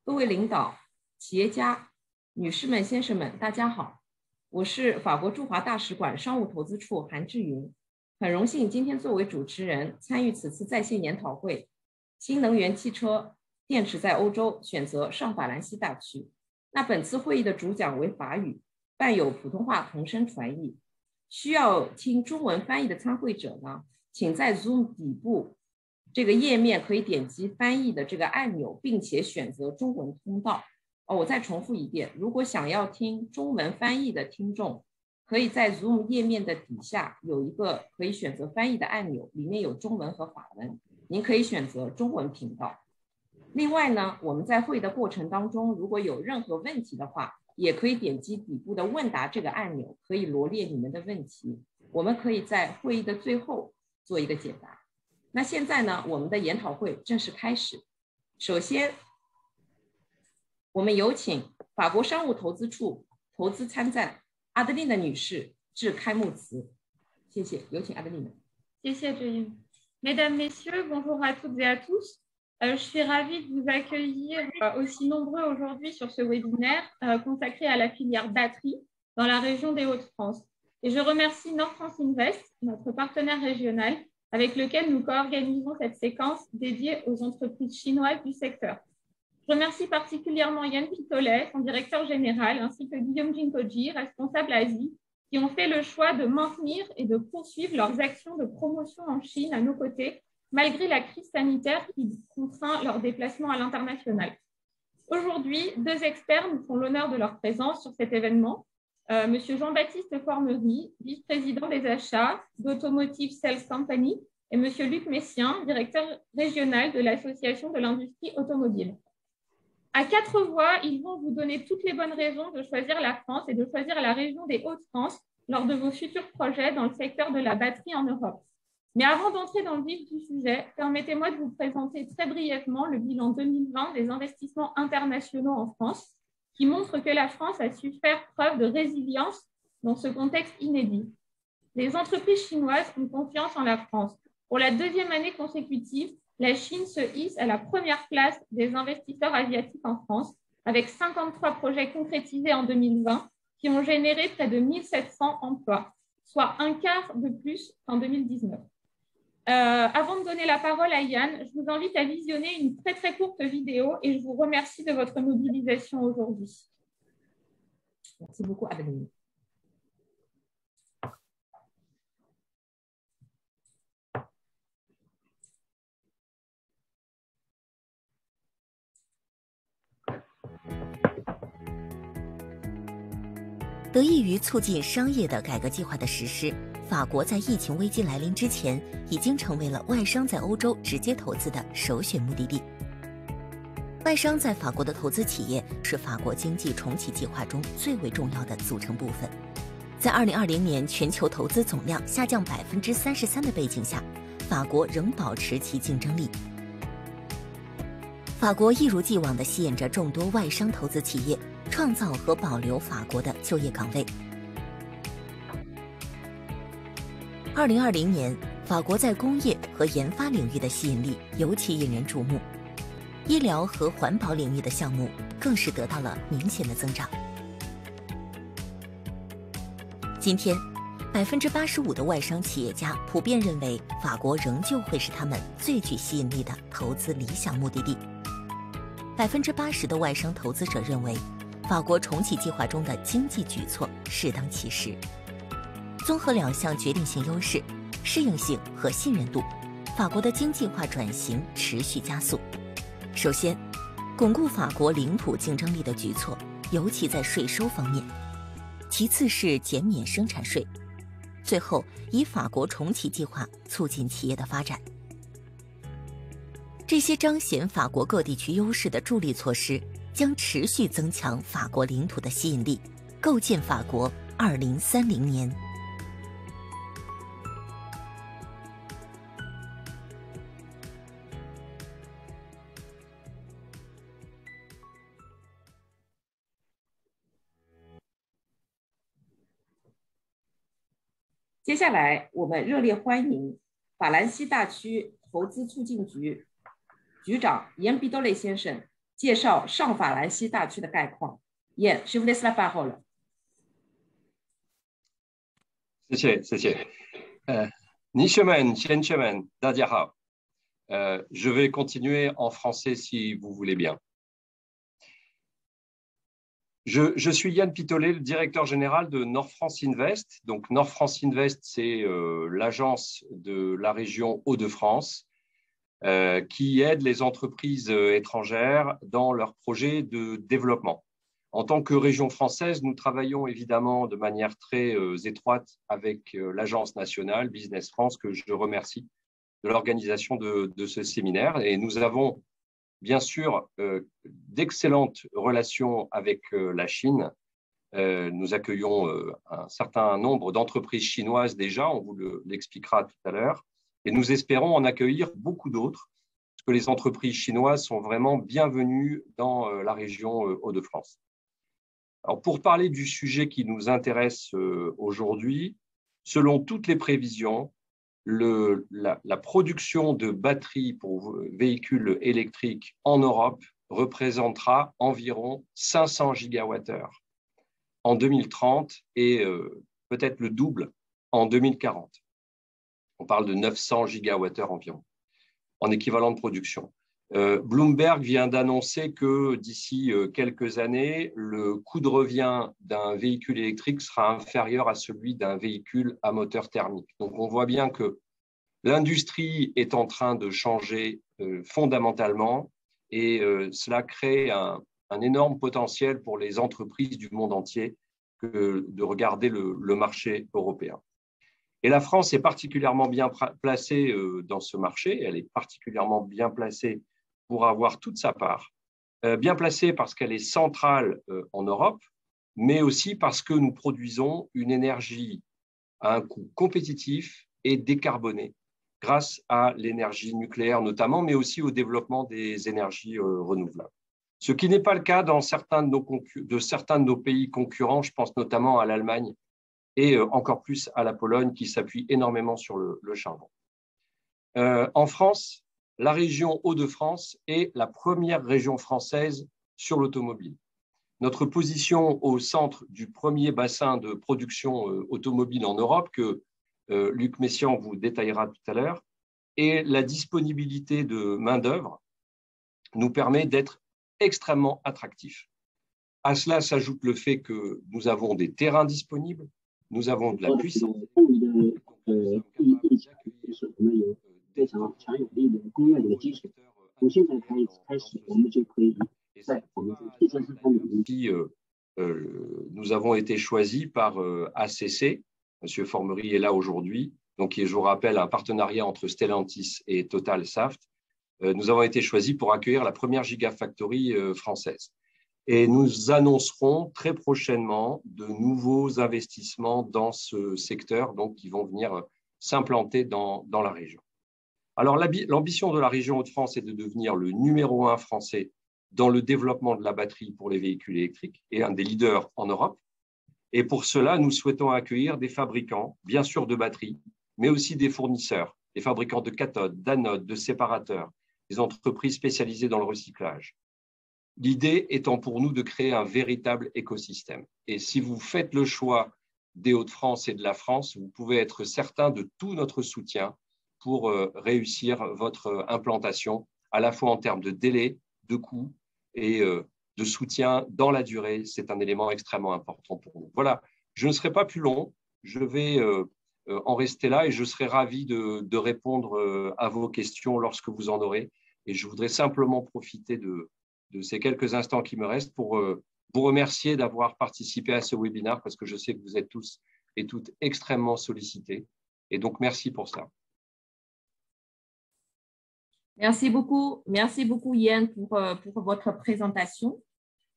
各位领导、企业家、女士们、先生们，大家好，我是法国驻华大使馆商务投资处韩志云，很荣幸今天作为主持人参与此次在线研讨会。新能源汽车电池在欧洲选择上法兰西大区。那本次会议的主讲为法语，伴有普通话同声传译。需要听中文翻译的参会者呢，请在 Zoom 底部这个页面可以点击翻译的这个按钮，并且选择中文通道。我再重复一遍，如果想要听中文翻译的听众，可以在 Zoom 页面的底下有一个可以选择翻译的按钮，里面有中文和法文，您可以选择中文频道。另外呢，我们在会议的过程当中，如果有任何问题的话，也可以点击底部的问答这个按钮，可以罗列你们的问题，我们可以在会议的最后做一个解答。那现在呢，我们的研讨会正式开始。首先，我们有请法国商务投资处投资参赞阿德丽娜女士致开幕词。谢谢，有请阿德丽娜。谢谢志云。Mesdames, Messieurs, bonjour à toutes et à tous. Je suis ravie de vous accueillir aussi nombreux aujourd'hui sur ce webinaire consacré à la filière batterie dans la région des Hauts-de-France. Et je remercie Nord France Invest, notre partenaire régional, avec lequel nous co-organisons cette séquence dédiée aux entreprises chinoises du secteur. Je remercie particulièrement Yann Pitolet, son directeur général, ainsi que Guillaume Jinkoji, responsable Asie, qui ont fait le choix de maintenir et de poursuivre leurs actions de promotion en Chine à nos côtés, malgré la crise sanitaire qui contraint leur déplacement à l'international. Aujourd'hui, deux experts nous font l'honneur de leur présence sur cet événement. M. Jean-Baptiste Formery, vice-président des achats d'Automotive Sales Company, et M. Luc Messien, directeur régional de l'Association de l'industrie automobile. À quatre voix, ils vont vous donner toutes les bonnes raisons de choisir la France et de choisir la région des Hauts-de-France lors de vos futurs projets dans le secteur de la batterie en Europe. Mais avant d'entrer dans le vif du sujet, permettez-moi de vous présenter très brièvement le bilan 2020 des investissements internationaux en France, qui montre que la France a su faire preuve de résilience dans ce contexte inédit. Les entreprises chinoises ont confiance en la France. Pour la deuxième année consécutive, la Chine se hisse à la première place des investisseurs asiatiques en France, avec 53 projets concrétisés en 2020 qui ont généré près de 1700 emplois, soit un quart de plus qu'en 2019. Avant de donner la parole à Yann, je vous invite à visionner une très courte vidéo et je vous remercie de votre mobilisation aujourd'hui. Merci beaucoup, Adeline. 得益于促进商业的改革计划的实施，法国在疫情危机来临之前，已经成为了外商在欧洲直接投资的首选目的地。外商在法国的投资企业是法国经济重启计划中最为重要的组成部分。在2020年全球投资总量下降33%的背景下，法国仍保持其竞争力。法国一如既往地吸引着众多外商投资企业，创造和保留法国的就业岗位。2020年，法国在工业和研发领域的吸引力尤其引人注目，医疗和环保领域的项目更是得到了明显的增长。今天，85%的外商企业家普遍认为，法国仍旧会是他们最具吸引力的投资理想目的地。80%的外商投资者认为，法国重启计划中的经济举措适当其时。综合两项决定性优势，适应性和信任度，法国的经济化转型持续加速。首先，巩固法国领土竞争力的举措，尤其在税收方面；其次是减免生产税；最后，以法国重启计划促进企业的发展。这些彰显法国各地区优势的助力措施，将持续增强法国领土的吸引力，构建法国2030年。接下来，我们热烈欢迎法兰西大区投资促进局局长严必多雷先生介绍上法兰西大区的概况。严，je vous laisse la parole。谢谢。女士们、先生们，大家好。Je vais continuer en français si vous voulez bien. Je suis Yann Pitolet, le directeur général de Nord France Invest. Donc, Nord France Invest, c'est l'agence de la région Hauts-de-France qui aide les entreprises étrangères dans leurs projets de développement. En tant que région française, nous travaillons évidemment de manière très étroite avec l'agence nationale Business France, que je remercie de l'organisation de ce séminaire. Et nous avons bien sûr d'excellentes relations avec la Chine. Nous accueillons un certain nombre d'entreprises chinoises déjà, on vous l'expliquera tout à l'heure, et nous espérons en accueillir beaucoup d'autres, parce que les entreprises chinoises sont vraiment bienvenues dans la région Hauts-de-France. Alors, pour parler du sujet qui nous intéresse aujourd'hui, selon toutes les prévisions, la production de batteries pour véhicules électriques en Europe représentera environ 500 gigawattheures en 2030 et peut-être le double en 2040. On parle de 900 gigawattheures environ en équivalent de production. Bloomberg vient d'annoncer que d'ici quelques années, le coût de revient d'un véhicule électrique sera inférieur à celui d'un véhicule à moteur thermique. Donc, on voit bien que l'industrie est en train de changer fondamentalement et cela crée un énorme potentiel pour les entreprises du monde entier que de regarder le marché européen. Et la France est particulièrement bien placée dans ce marché. Elle est particulièrement bien placée pour avoir toute sa part. Bien placée parce qu'elle est centrale en Europe, mais aussi parce que nous produisons une énergie à un coût compétitif et décarboné grâce à l'énergie nucléaire notamment, mais aussi au développement des énergies renouvelables. Ce qui n'est pas le cas dans certains de nos pays concurrents, je pense notamment à l'Allemagne et encore plus à la Pologne qui s'appuie énormément sur le charbon. En France, la région Hauts-de-France est la première région française sur l'automobile. Notre position au centre du premier bassin de production automobile en Europe, que Luc Messiaen vous détaillera tout à l'heure, et la disponibilité de main-d'œuvre nous permet d'être extrêmement attractifs. À cela s'ajoute le fait que nous avons des terrains disponibles, nous avons de la puissance, nous avons été choisis par ACC, M. Formery est là aujourd'hui, donc qui est, je vous rappelle, un partenariat entre Stellantis et Total Saft. Nous avons été choisis pour accueillir la première Gigafactory française. Et nous annoncerons très prochainement de nouveaux investissements dans ce secteur, donc qui vont venir s'implanter dans la région. Alors, l'ambition de la région Hauts-de-France est de devenir le numéro 1 français dans le développement de la batterie pour les véhicules électriques et un des leaders en Europe. Et pour cela, nous souhaitons accueillir des fabricants, bien sûr de batteries, mais aussi des fournisseurs, des fabricants de cathodes, d'anodes, de séparateurs, des entreprises spécialisées dans le recyclage. L'idée étant pour nous de créer un véritable écosystème. Et si vous faites le choix des Hauts-de-France et de la France, vous pouvez être certain de tout notre soutien pour réussir votre implantation, à la fois en termes de délai, de coût et de soutien dans la durée. C'est un élément extrêmement important pour nous. Voilà, je ne serai pas plus long, je vais en rester là et je serai ravi de répondre à vos questions lorsque vous en aurez. Et je voudrais simplement profiter de ces quelques instants qui me restent pour vous remercier d'avoir participé à ce webinaire parce que je sais que vous êtes tous et toutes extrêmement sollicités. Et donc, merci pour ça. Merci beaucoup Yann pour votre présentation。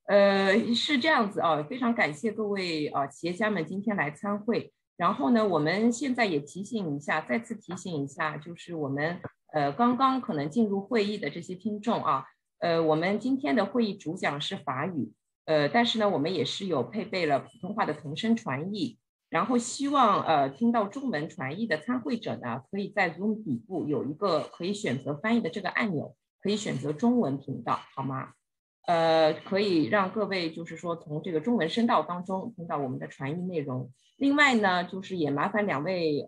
是这样子啊，非常感谢各位企业家们今天来参会。然后呢，我们现在也再次提醒一下，就是我们刚刚可能进入会议的这些听众啊，我们今天的会议主讲是法语，但是呢，我们也是有配备了普通话的同声传译。然后希望听到中文传译的参会者呢，可以在 Zoom 底部有一个可以选择翻译的这个按钮，可以选择中文频道，好吗？可以让各位就是说从这个中文声道当中听到我们的传译内容。另外呢，就是也麻烦2位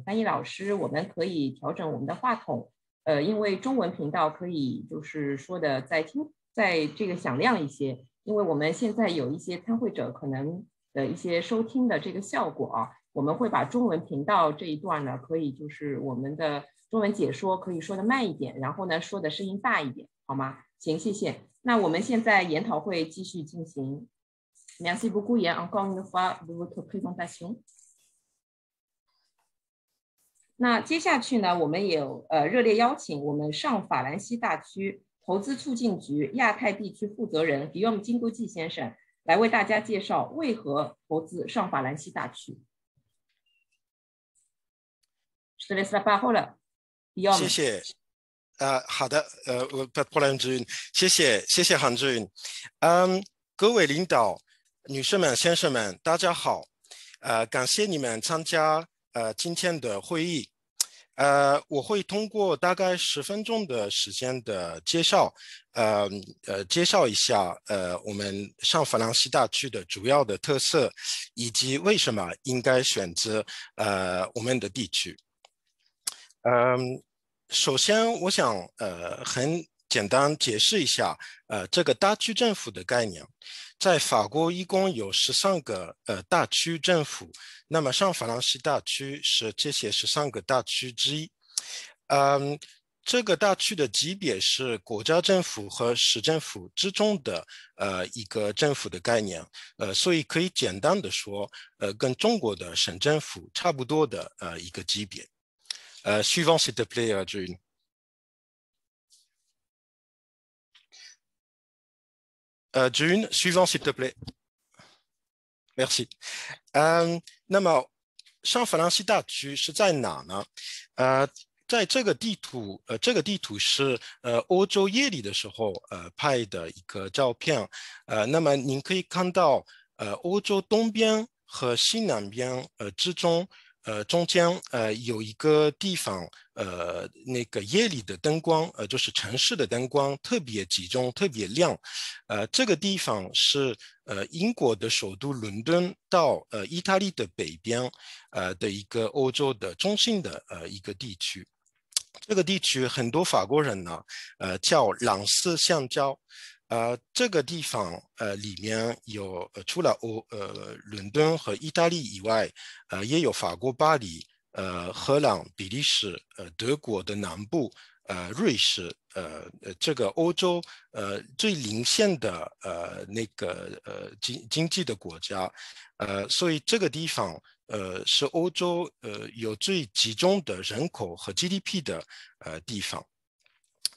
翻译老师，我们可以调整我们的话筒，因为中文频道可以就是说的在这个响亮一些，因为我们现在有一些参会者可能的一些收听的这个效果啊，我们会把中文频道这一段呢，可以就是我们的中文解说可以说的慢一点，然后呢说的声音大一点，好吗？行，谢谢。那我们现在研讨会继续进行。Merci beaucoup, Yann, encore une fois de votre présentation. 那接下去呢，我们也热烈邀请我们上法兰西大区投资促进局亚太地区负责人Guillaume金国际先生来为大家介绍为何投资上法兰西大区。Je te laisse la parole, Guillaume. 谢谢。好的，不 problem 志云，谢谢韩志云。各位领导、女士们、先生们，大家好。感谢你们参加今天的会议。我会通过大概10分钟的时间的介绍，介绍一下我们上法兰西大区的主要的特色，以及为什么应该选择我们的地区。首先，我想很简单解释一下这个大区政府的概念。在法国一共有13个大区政府，那么上法兰西大区是这些13个大区之一。这个大区的级别是国家政府和市政府之中的一个政府的概念，所以可以简单的说，跟中国的省政府差不多的一个级别。Suivant s'il te plaît, June. June, suivant s'il te plaît. Merci. 那么上法兰西大区是在哪呢？在这个地图，这个地图是欧洲夜里的时候拍的一个照片。那么您可以看到，欧洲东边和西南边之中。中间有一个地方，那个夜里的灯光，就是城市的灯光特别集中，特别亮。这个地方是英国的首都伦敦到意大利的北边的一个欧洲的中心的一个地区。这个地区很多法国人呢，叫朗斯橡胶。这个地方里面有除了伦敦和意大利以外，也有法国巴黎、荷兰、比利时、德国的南部、瑞士，这个欧洲最领先的那个经济的国家，所以这个地方是欧洲有最集中的人口和 GDP 的地方。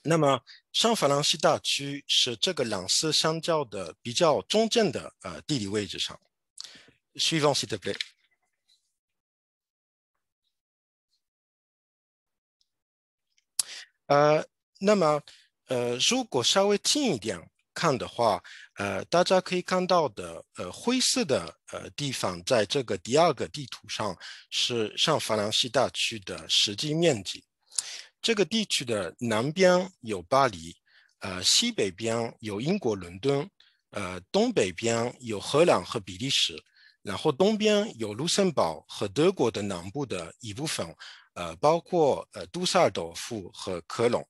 那么上法兰西大区是这个朗斯相较的比较中间的地理位置上。Suivant s'il te plaît. 那么如果稍微近一点看的话，大家可以看到的灰色的地方，在这个第2个地图上是上法兰西大区的实际面积。这个地区的南边有巴黎，西北边有英国伦敦，东北边有荷兰和比利时，然后东边有卢森堡和德国的南部的一部分，包括杜塞尔多夫和科隆。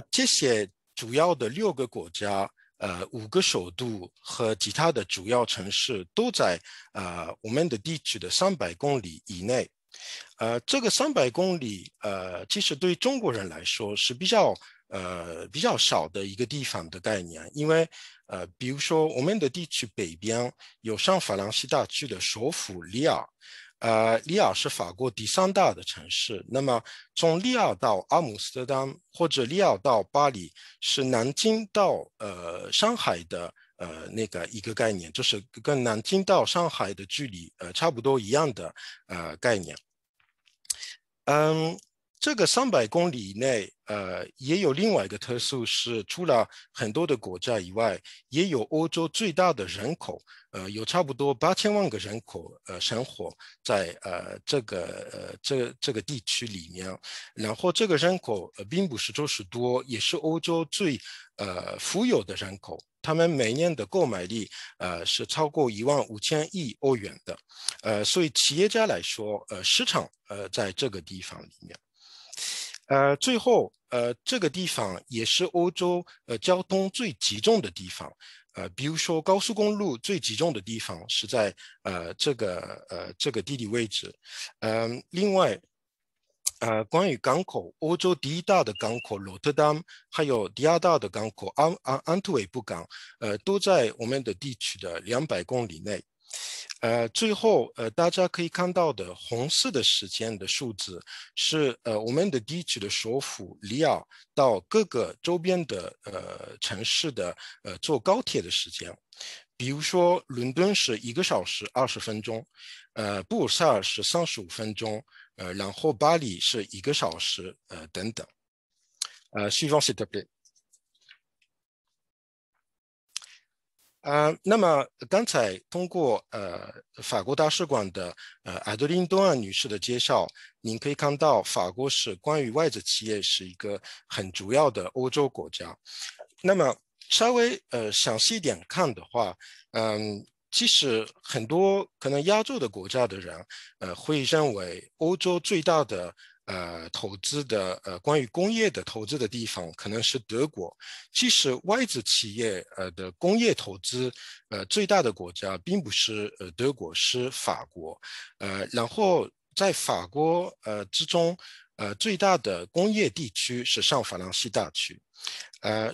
这些主要的6个国家，5个首都和其他的主要城市都在我们的地区的300公里以内。这个300公里，其实对中国人来说是比较少的一个地方的概念，因为比如说我们的地区北边有上法兰西大区的首府里尔，里尔是法国第3大的城市。那么从里尔到阿姆斯特丹或者里尔到巴黎，是南京到上海的那个一个概念，就是跟南京到上海的距离差不多一样的概念。这个300公里以内，也有另外一个特殊是，除了很多的国家以外，也有欧洲最大的人口，有差不多8000万个人口，生活在这个地区里面。然后这个人口并不是就是多，也是欧洲最富有的人口。他们每年的购买力是超过15000亿欧元的，所以企业家来说，市场在这个地方里面。最后，这个地方也是欧洲交通最集中的地方。比如说高速公路最集中的地方是在这个地理位置。另外，关于港口，欧洲第一大的港口罗特丹，还有第二大的港口安特卫普港，都在我们的地区的200公里内。最后，大家可以看到的红色的时间的数字是我们的地区的首府里尔到各个周边的城市的坐高铁的时间。比如说，伦敦是1个小时20分钟，布鲁塞尔是35分钟，然后巴黎是1个小时，等等。suivant s'il te plaît。那么刚才通过法国大使馆的艾德琳·东安女士的介绍，您可以看到法国是关于外资企业是一个很主要的欧洲国家。那么稍微详细一点看的话，其实很多可能亚洲的国家的人会认为欧洲最大的投资的关于工业的投资的地方可能是德国。其实外资企业的工业投资最大的国家并不是德国，是法国。然后在法国之中最大的工业地区是上法兰西大区。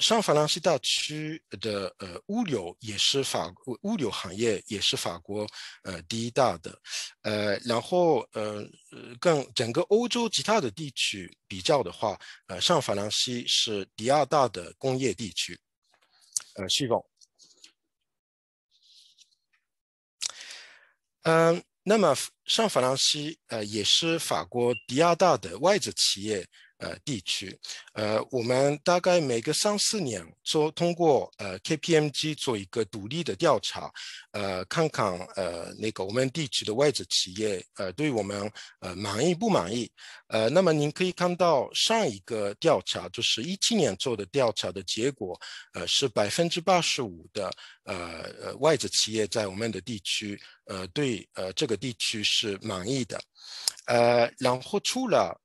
上法兰西大区的物流行业也是法国第一大的。然后跟整个欧洲其他的地区比较的话，上法兰西是第二大的工业地区。suivant。那么上法兰西也是法国第二大的外资企业地区。我们大概每个3-4年通过KPMG 做一个独立的调查，看看那个我们地区的外资企业对我们满意不满意。那么您可以看到上一个调查就是17年做的调查的结果，是85%的外资企业在我们的地区对这个地区是满意的。然后除了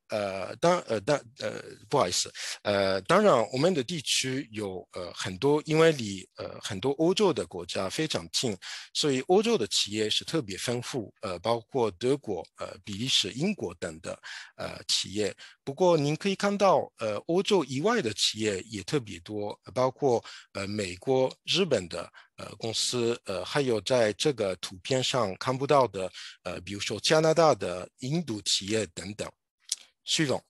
不好意思，当然我们的地区有很多，因为离很多欧洲的国家非常近，所以欧洲的企业是特别丰富，包括德国、比利时、英国等的企业。不过您可以看到欧洲以外的企业也特别多，包括美国、日本的公司，还有在这个图片上看不到的比如说加拿大的、印度企业等等。suivant。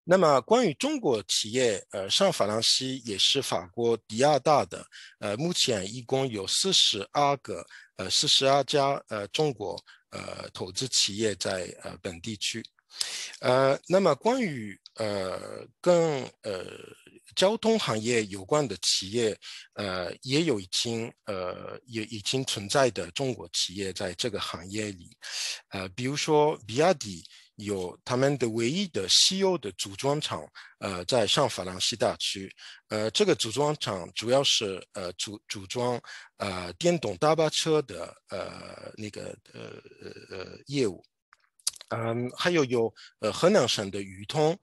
那么关于中国企业，上法兰西也是法国第二大的，目前一共有42家中国投资企业在本地区。那么关于跟交通行业有关的企业，也已经存在的中国企业在这个行业里。比如说比亚迪有他们的唯一的西欧的组装厂，在上法兰西大区。这个组装厂主要是组装电动大巴车的业务。还有河南省的宇通，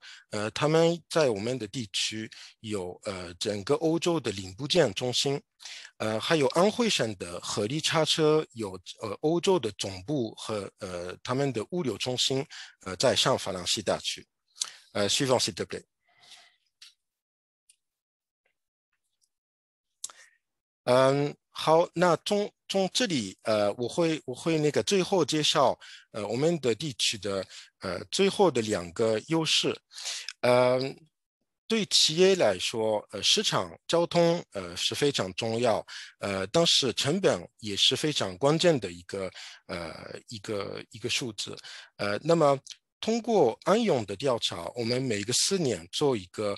他们在我们的地区有整个欧洲的零部件中心。还有安徽省的合力叉车有欧洲的总部和他们的物流中心在上法兰西大区。suivant s'il te plaît。好，那从这里我会那个最后介绍我们的地区的最后的2个优势。对企业来说，市场交通是非常重要，但是成本也是非常关键的一个数字。那么通过安永的调查，我们每个4年做一个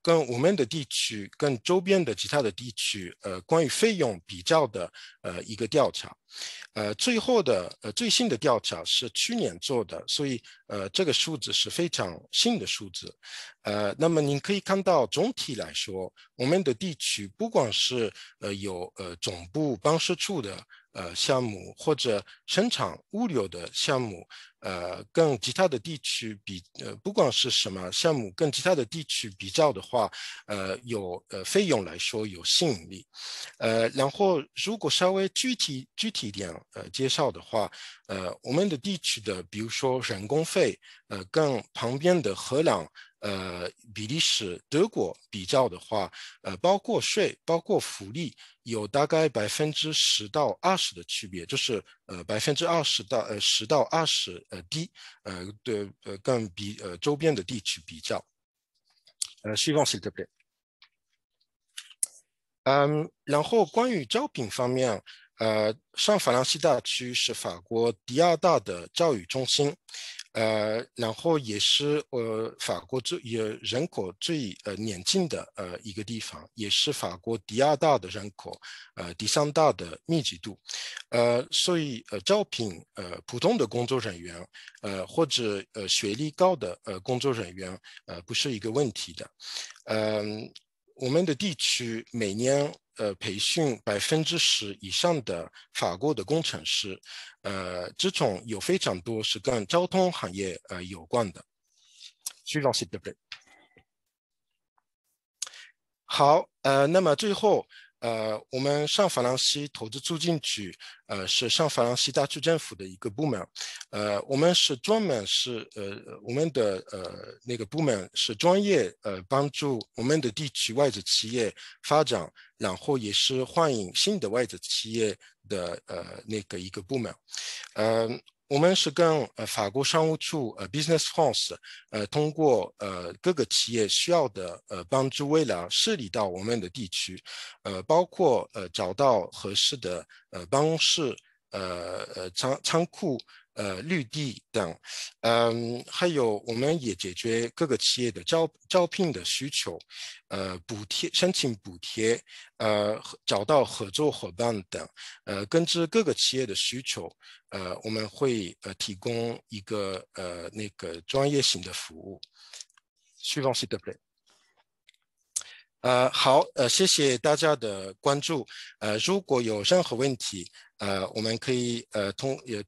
跟我们的地区跟周边的其他的地区关于费用比较的一个调查。最后的最新的调查是去年做的，所以这个数字是非常新的数字。那么您可以看到，总体来说，我们的地区不光是有总部办事处的项目或者生产物流的项目，跟其他的地区不光是什么项目，跟其他的地区比较的话，有费用来说有吸引力。然后如果稍微具体一点介绍的话，我们的地区的比如说人工费，跟旁边的荷兰、比利时、德国比较的话，包括税、包括福利，有大概10%到20%的区别，就是20%到10%到20%低，跟周边的地区比较。suivant s'il te plaît。然后关于招聘方面，上法兰西大区是法国第2大的教育中心，然后也是法国人口最年轻的一个地方，也是法国第2大的人口，第3大的密集度，所以招聘普通的工作人员，或者学历高的工作人员，不是一个问题的。我们的地区每年培训10%以上的法国的工程师，这种有非常多是跟交通行业有关的。suivant s'il te plaît。好，那么最后我们上法兰西投资促进局是上法兰西大区政府的一个部门，我们是专门是我们的那个部门是专业帮助我们的地区外资企业发展，然后也是欢迎新的外资企业的那个一个部门。我们是跟法国商务处Business France 通过各个企业需要的帮助，为了设立到我们的地区，包括找到合适的办公室、仓库、绿地等，还有我们也解决各个企业的招聘的需求，申请补贴，找到合作伙伴等，根据各个企业的需求，我们会提供一个那个专业性的服务。suivant s'il te plaît。好，谢谢大家的关注。如果有任何问题，我们可以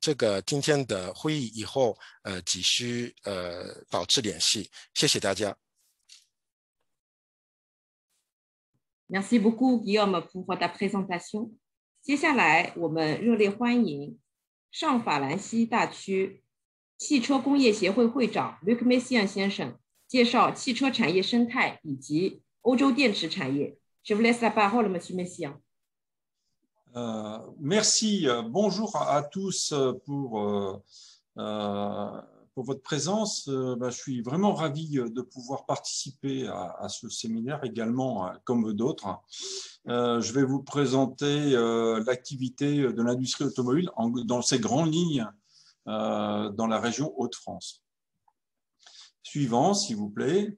这个今天的会议以后继续保持联系。谢谢大家。Merci beaucoup, Guillaume, pour ta présentation. 接下来我们热烈欢迎上法兰西大区汽车工业协会会长 Luc Messiaen 先生介绍汽车产业生态以及欧洲电池产业。Je vous laisse la parole, Monsieur Messiaen. Merci. Bonjour à tous pour votre présence. Je suis vraiment ravi de pouvoir participer à ce séminaire également, comme d'autres. Je vais vous présenter l'activité de l'industrie automobile dans ses grandes lignes dans la région Hauts-de-France. Suivant, s'il vous plaît.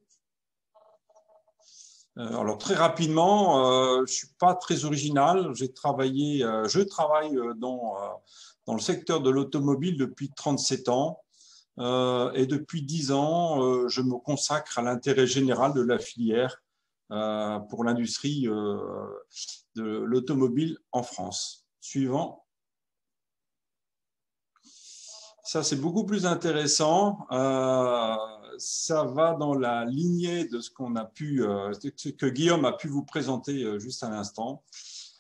Alors très rapidement, je ne suis pas très original. Je travaille dans le secteur de l'automobile depuis 37 ans et depuis 10 ans, je me consacre à l'intérêt général de la filière pour l'industrie de l'automobile en France. Suivant. Ça, c'est beaucoup plus intéressant. Ça va dans la lignée de ce que Guillaume a pu vous présenter juste à l'instant.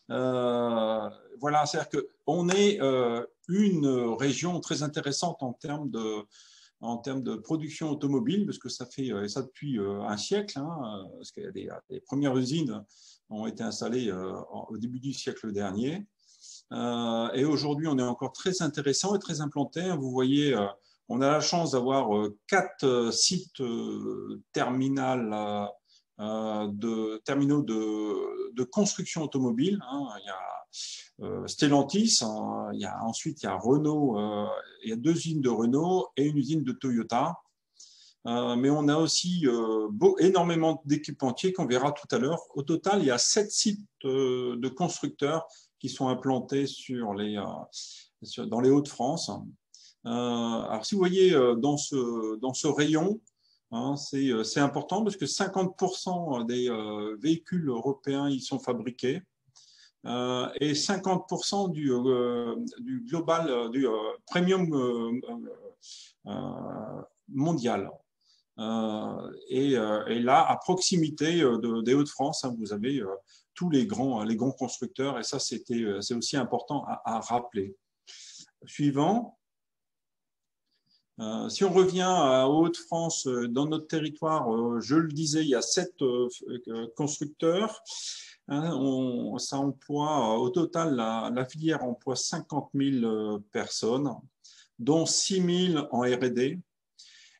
Voilà, c'est-à-dire qu'on est une région très intéressante en termes de production automobile, parce que ça fait ça depuis un siècle, parce que les premières usines ont été installées au début du siècle dernier. Et aujourd'hui, on est encore très intéressant et très implanté. Vous voyez On a la chance d'avoir 4 sites terminaux de construction automobile. Il y a Stellantis, ensuite il y a Renault, il y a 2 usines de Renault et une usine de Toyota. Mais on a aussi énormément d'équipementiers qu'on verra tout à l'heure. Au total, il y a 7 sites de constructeurs qui sont implantés dans les Hauts-de-France. Alors, si vous voyez dans ce rayon, c'est important parce que 50% des véhicules européens y sont fabriqués et 50% du global, du premium mondial. Et là, à proximité des Hauts-de-France, vous avez tous les grands constructeurs, et ça, c'est aussi important à rappeler. Suivant. Si on revient à Hauts-de-France, dans notre territoire, je le disais, il y a 7 constructeurs. Ça emploie, au total, la filière emploie 50 000 personnes, dont 6 000 en R&D.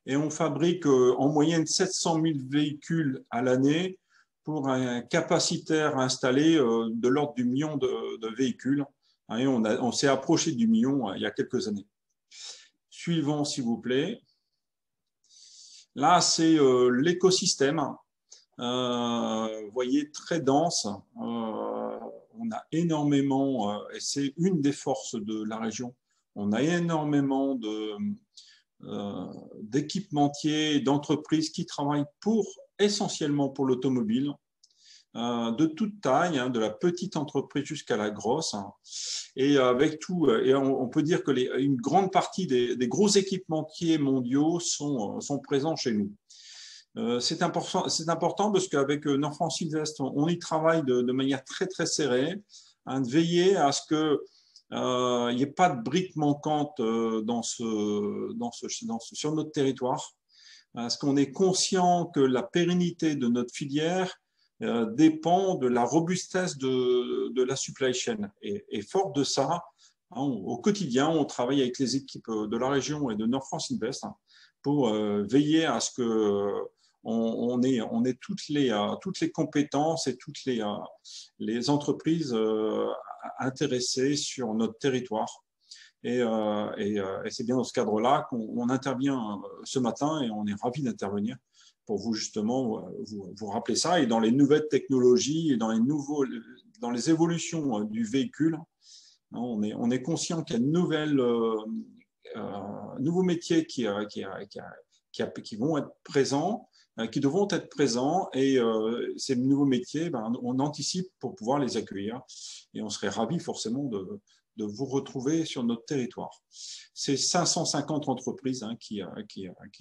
Et on fabrique en moyenne 700 000 véhicules à l'année pour un capacitaire installé de l'ordre du million de véhicules. Et on s'est approché du million il y a quelques années. Suivant, s'il vous plaît. Là, c'est l'écosystème. Vous voyez, très dense. On a énormément, et c'est une des forces de la région, on a énormément d'équipementiers, d'entreprises qui travaillent essentiellement pour l'automobile, de toute taille, de la petite entreprise jusqu'à la grosse. Et avec tout, et on peut dire que une grande partie des gros équipementiers mondiaux sont présents chez nous. C'est important parce qu'avec Nord France Invest, on y travaille de manière très très serrée, de veiller à ce que il n'y ait pas de briques manquantes sur notre territoire, parce qu'on est conscient que la pérennité de notre filière dépend de la robustesse de la supply chain. Et fort de ça, au quotidien, on travaille avec les équipes de la région et de Nord France Invest pour veiller à ce que on ait toutes les compétences et toutes les entreprises intéressées sur notre territoire. Et c'est bien dans ce cadre-là qu'on intervient ce matin, et on est ravis d'intervenir pour vous justement vous rappeler ça. Et dans les nouvelles technologies et dans les évolutions du véhicule, on est conscient qu'il y a de nouveaux métiers qui vont être présents, qui devront être présents, et ces nouveaux métiers, on anticipe pour pouvoir les accueillir, et on serait ravis forcément de vous retrouver sur notre territoire. C'est 550 entreprises qui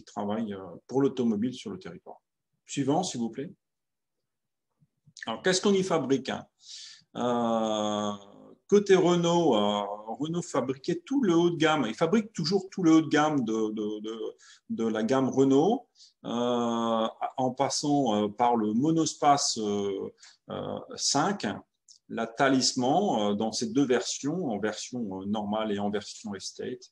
travaillent pour l'automobile sur le territoire. Suivant, s'il vous plaît. Alors, qu'est-ce qu'on y fabrique? Côté Renault, Renault fabriquait tout le haut de gamme. Il fabrique toujours tout le haut de gamme de la gamme Renault, en passant par le Monospace 5, la Talisman dans ces 2 versions, en version normale et en version Estate,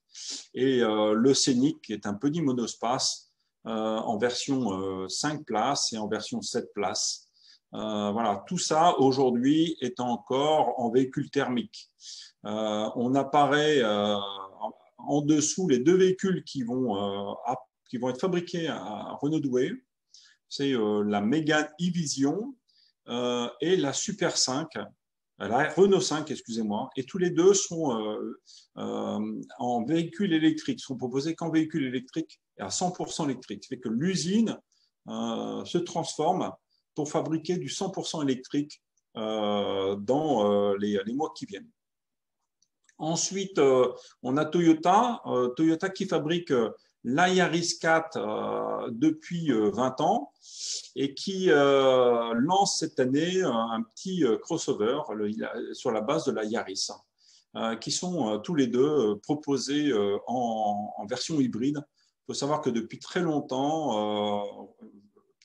et le Scénic, qui est un petit monospace en version 5 places et en version 7 places. Voilà, tout ça aujourd'hui est encore en véhicule thermique. On apparaît en dessous les 2 véhicules qui vont être fabriqués à Renault Douai. C'est la Mégane e-Vision et la Super 5, la Renault 5, excusez-moi. Et tous les 2 sont en véhicule électrique, sont proposés qu'en véhicule électrique et à 100% électrique. Ça fait que l'usine se transforme pour fabriquer du 100% électrique dans les mois qui viennent. Ensuite, on a Toyota qui fabrique la Yaris 4 depuis 20 ans et qui lance cette année un petit crossover sur la base de la Yaris, qui sont tous les 2 proposés en version hybride. Il faut savoir que depuis très longtemps,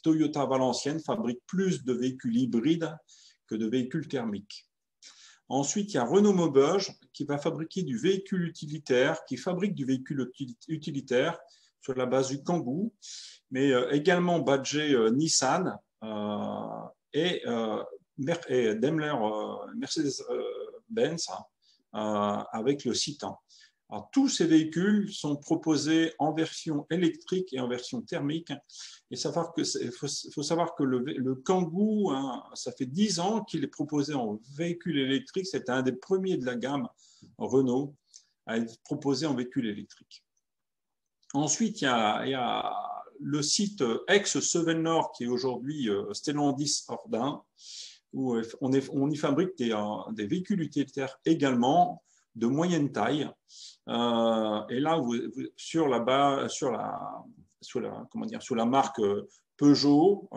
Toyota Valenciennes fabrique plus de véhicules hybrides que de véhicules thermiques. Ensuite, il y a Renault Maubeuge qui va fabriquer du véhicule utilitaire, qui fabrique du véhicule utilitaire sur la base du Kangoo, mais également badgé Nissan et Daimler Mercedes-Benz avec le Citan. Alors, tous ces véhicules sont proposés en version électrique et en version thermique. Et il faut savoir que le Kangoo, hein, ça fait 10 ans qu'il est proposé en véhicule électrique. C'était un des premiers de la gamme Renault à être proposé en véhicule électrique. Ensuite, il y a le site ex-Sevel-Nord qui est aujourd'hui Stellantis-Ordin, où on y fabrique des véhicules utilitaires également de moyenne taille. Et là, sur la marque Peugeot,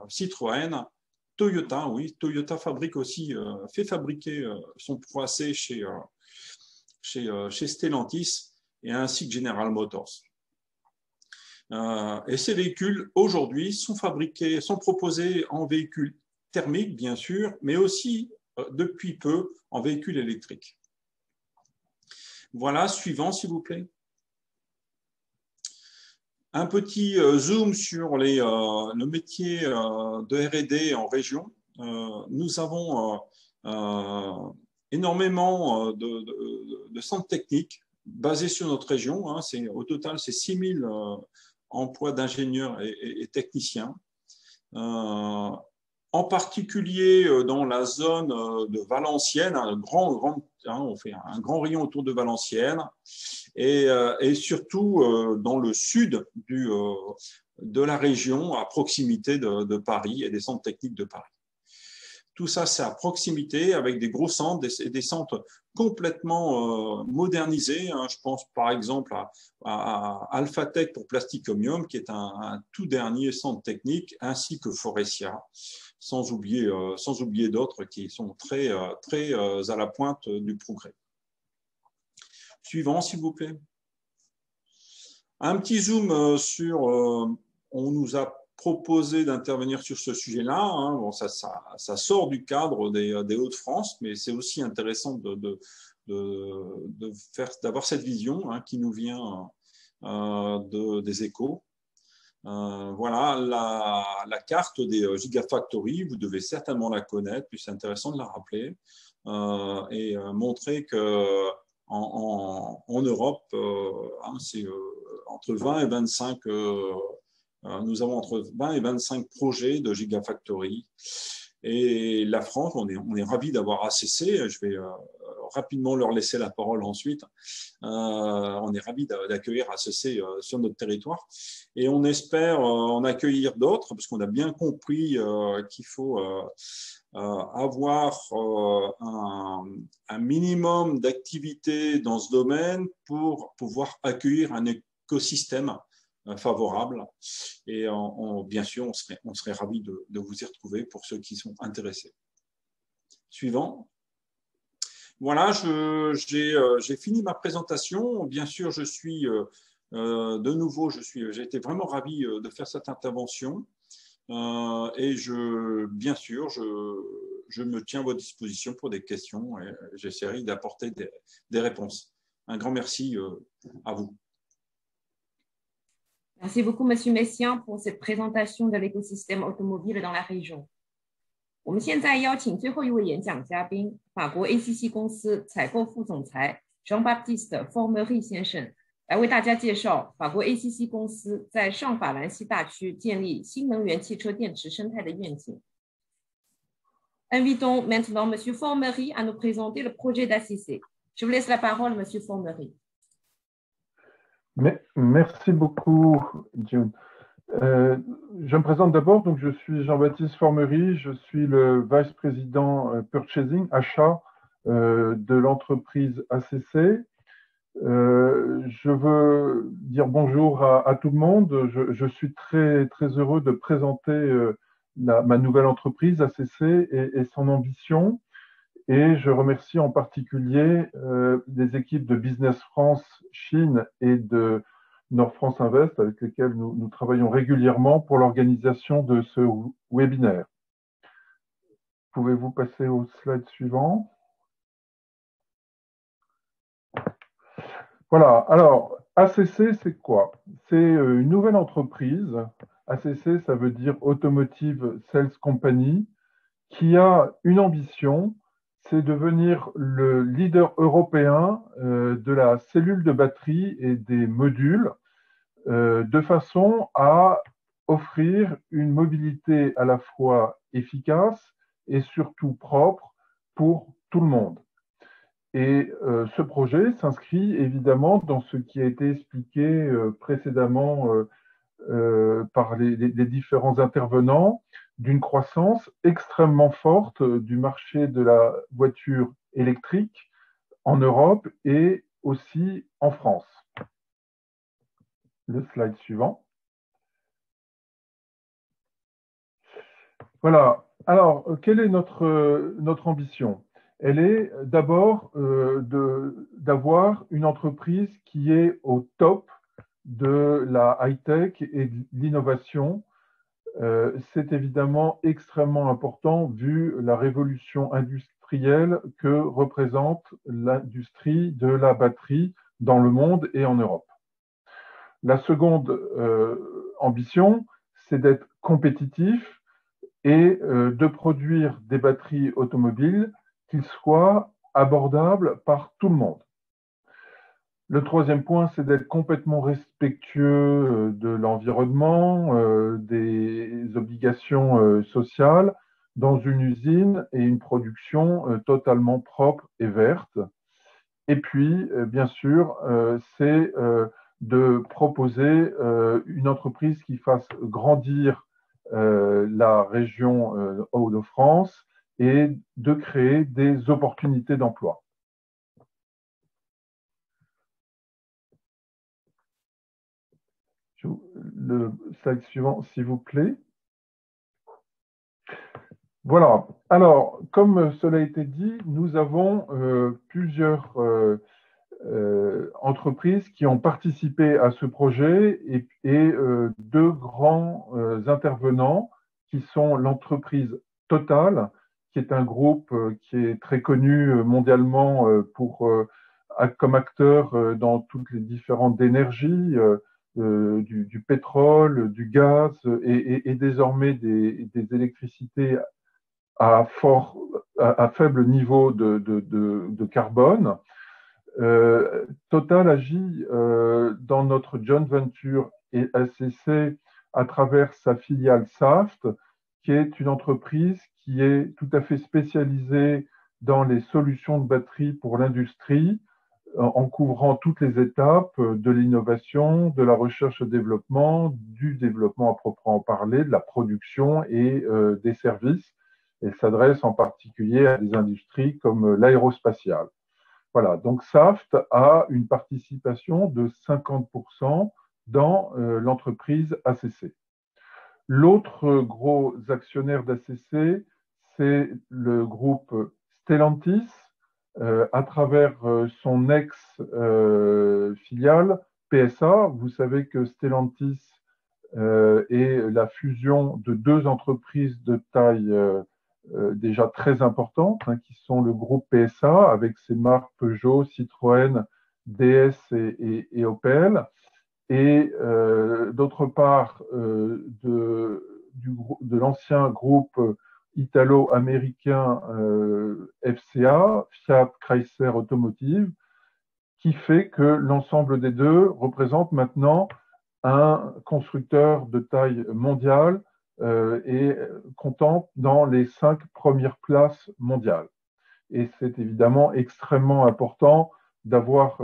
Citroën, Toyota, oui, Toyota fabrique aussi, fait fabriquer son Pro-AC chez Stellantis et ainsi que General Motors. Et ces véhicules, aujourd'hui, sont proposés en véhicules thermiques, bien sûr, mais aussi, depuis peu, en véhicules électriques. Voilà, suivant, s'il vous plaît. Un petit zoom sur le métier de R&D en région. Nous avons énormément de centres techniques basés sur notre région. Hein. Au total, c'est 6000 emplois d'ingénieurs et techniciens. En particulier dans la zone de Valenciennes, on fait un grand rayon autour de Valenciennes, et surtout dans le sud de la région, à proximité de Paris et des centres techniques de Paris. Tout ça, c'est à proximité avec des gros centres, des centres complètement modernisés. Hein. Je pense par exemple à Alphatec pour Plasticomium, qui est un tout dernier centre technique, ainsi que Forestia, sans oublier d'autres qui sont très à la pointe du progrès. Suivant, s'il vous plaît. Un petit zoom sur... on nous a proposé d'intervenir sur ce sujet-là. Hein. Bon, ça sort du cadre des Hauts-de-France, mais c'est aussi intéressant d'avoir cette vision hein, qui nous vient des Échos. Voilà la carte des Gigafactories, vous devez certainement la connaître, puis c'est intéressant de la rappeler et montrer que en Europe, hein, c'est entre 20 et 25 nous avons entre 20 et 25 projets de Gigafactory. Et la France, on est ravis d'avoir ACC. Je vais rapidement leur laisser la parole ensuite. On est ravis d'accueillir ACC sur notre territoire. Et on espère en accueillir d'autres, parce qu'on a bien compris qu'il faut avoir un minimum d'activité dans ce domaine pour pouvoir accueillir un écosystème favorable. Et bien sûr, on serait ravis de vous y retrouver pour ceux qui sont intéressés. Suivant. Voilà, j'ai fini ma présentation. Bien sûr, j'ai été vraiment ravi de faire cette intervention. Et bien sûr, je me tiens à votre disposition pour des questions et j'essaierai d'apporter des réponses. Un grand merci à vous. Merci beaucoup, Monsieur Messiaen, pour cette présentation de l'écosystème automobile dans la région。我们现在邀请最后一位演讲嘉宾，法国 ACC 公司采购副总裁 Jean-Baptiste Formery 先生，来为大家介绍法国 ACC 公司在上法兰西大区建立新能源汽车电池生态的愿景。Invitons maintenant Monsieur Formery à nous présenter le projet d'ACC. Je vous laisse la parole, Monsieur Formery. Merci beaucoup, June. Je me présente d'abord, donc je suis Jean-Baptiste Formery, je suis le vice-président purchasing, achat de l'entreprise ACC. Je veux dire bonjour à tout le monde. Je suis très heureux de présenter ma nouvelle entreprise ACC et son ambition. Et je remercie en particulier les équipes de Business France Chine et de Nord France Invest avec lesquelles nous travaillons régulièrement pour l'organisation de ce webinaire. Pouvez-vous passer au slide suivant? Voilà, alors ACC, c'est quoi? C'est une nouvelle entreprise. ACC, ça veut dire Automotive Sales Company, qui a une ambition, c'est devenir le leader européen de la cellule de batterie et des modules, de façon à offrir une mobilité à la fois efficace et surtout propre pour tout le monde. Et ce projet s'inscrit évidemment dans ce qui a été expliqué précédemment par les différents intervenants, d'une croissance extrêmement forte du marché de la voiture électrique en Europe et aussi en France. Le slide suivant. Voilà. Alors, quelle est notre ambition? Elle est d'abord d'avoir une entreprise qui est au top de la high-tech et de l'innovation. C'est évidemment extrêmement important vu la révolution industrielle que représente l'industrie de la batterie dans le monde et en Europe. La seconde ambition, c'est d'être compétitif et de produire des batteries automobiles qui soient abordables par tout le monde. Le troisième point, c'est d'être complètement respectueux de l'environnement, des obligations sociales dans une usine et une production totalement propre et verte. Et puis, bien sûr, c'est de proposer une entreprise qui fasse grandir la région Hauts-de-France et de créer des opportunités d'emploi. Le slide suivant, s'il vous plaît. Voilà. Alors, comme cela a été dit, nous avons plusieurs entreprises qui ont participé à ce projet et deux grands intervenants qui sont l'entreprise Total, qui est un groupe qui est très connu mondialement comme acteur dans toutes les différentes énergies, du pétrole, du gaz et désormais des électricités à faible niveau de carbone. Total agit dans notre joint venture et ACC à travers sa filiale Saft, qui est une entreprise qui est tout à fait spécialisée dans les solutions de batterie pour l'industrie, en couvrant toutes les étapes de l'innovation, de la recherche et développement, du développement à proprement parler, de la production et des services. Elle s'adresse en particulier à des industries comme l'aérospatiale. Voilà, donc Saft a une participation de 50% dans l'entreprise ACC. L'autre gros actionnaire d'ACC, c'est le groupe Stellantis, à travers son ex-filiale PSA. Vous savez que Stellantis est la fusion de deux entreprises de taille déjà très importantes, qui sont le groupe PSA avec ses marques Peugeot, Citroën, DS et Opel, et d'autre part de l'ancien groupe italo-américain FCA, Fiat Chrysler Automotive, qui fait que l'ensemble des deux représente maintenant un constructeur de taille mondiale et comptant dans les 5 premières places mondiales. Et c'est évidemment extrêmement important d'avoir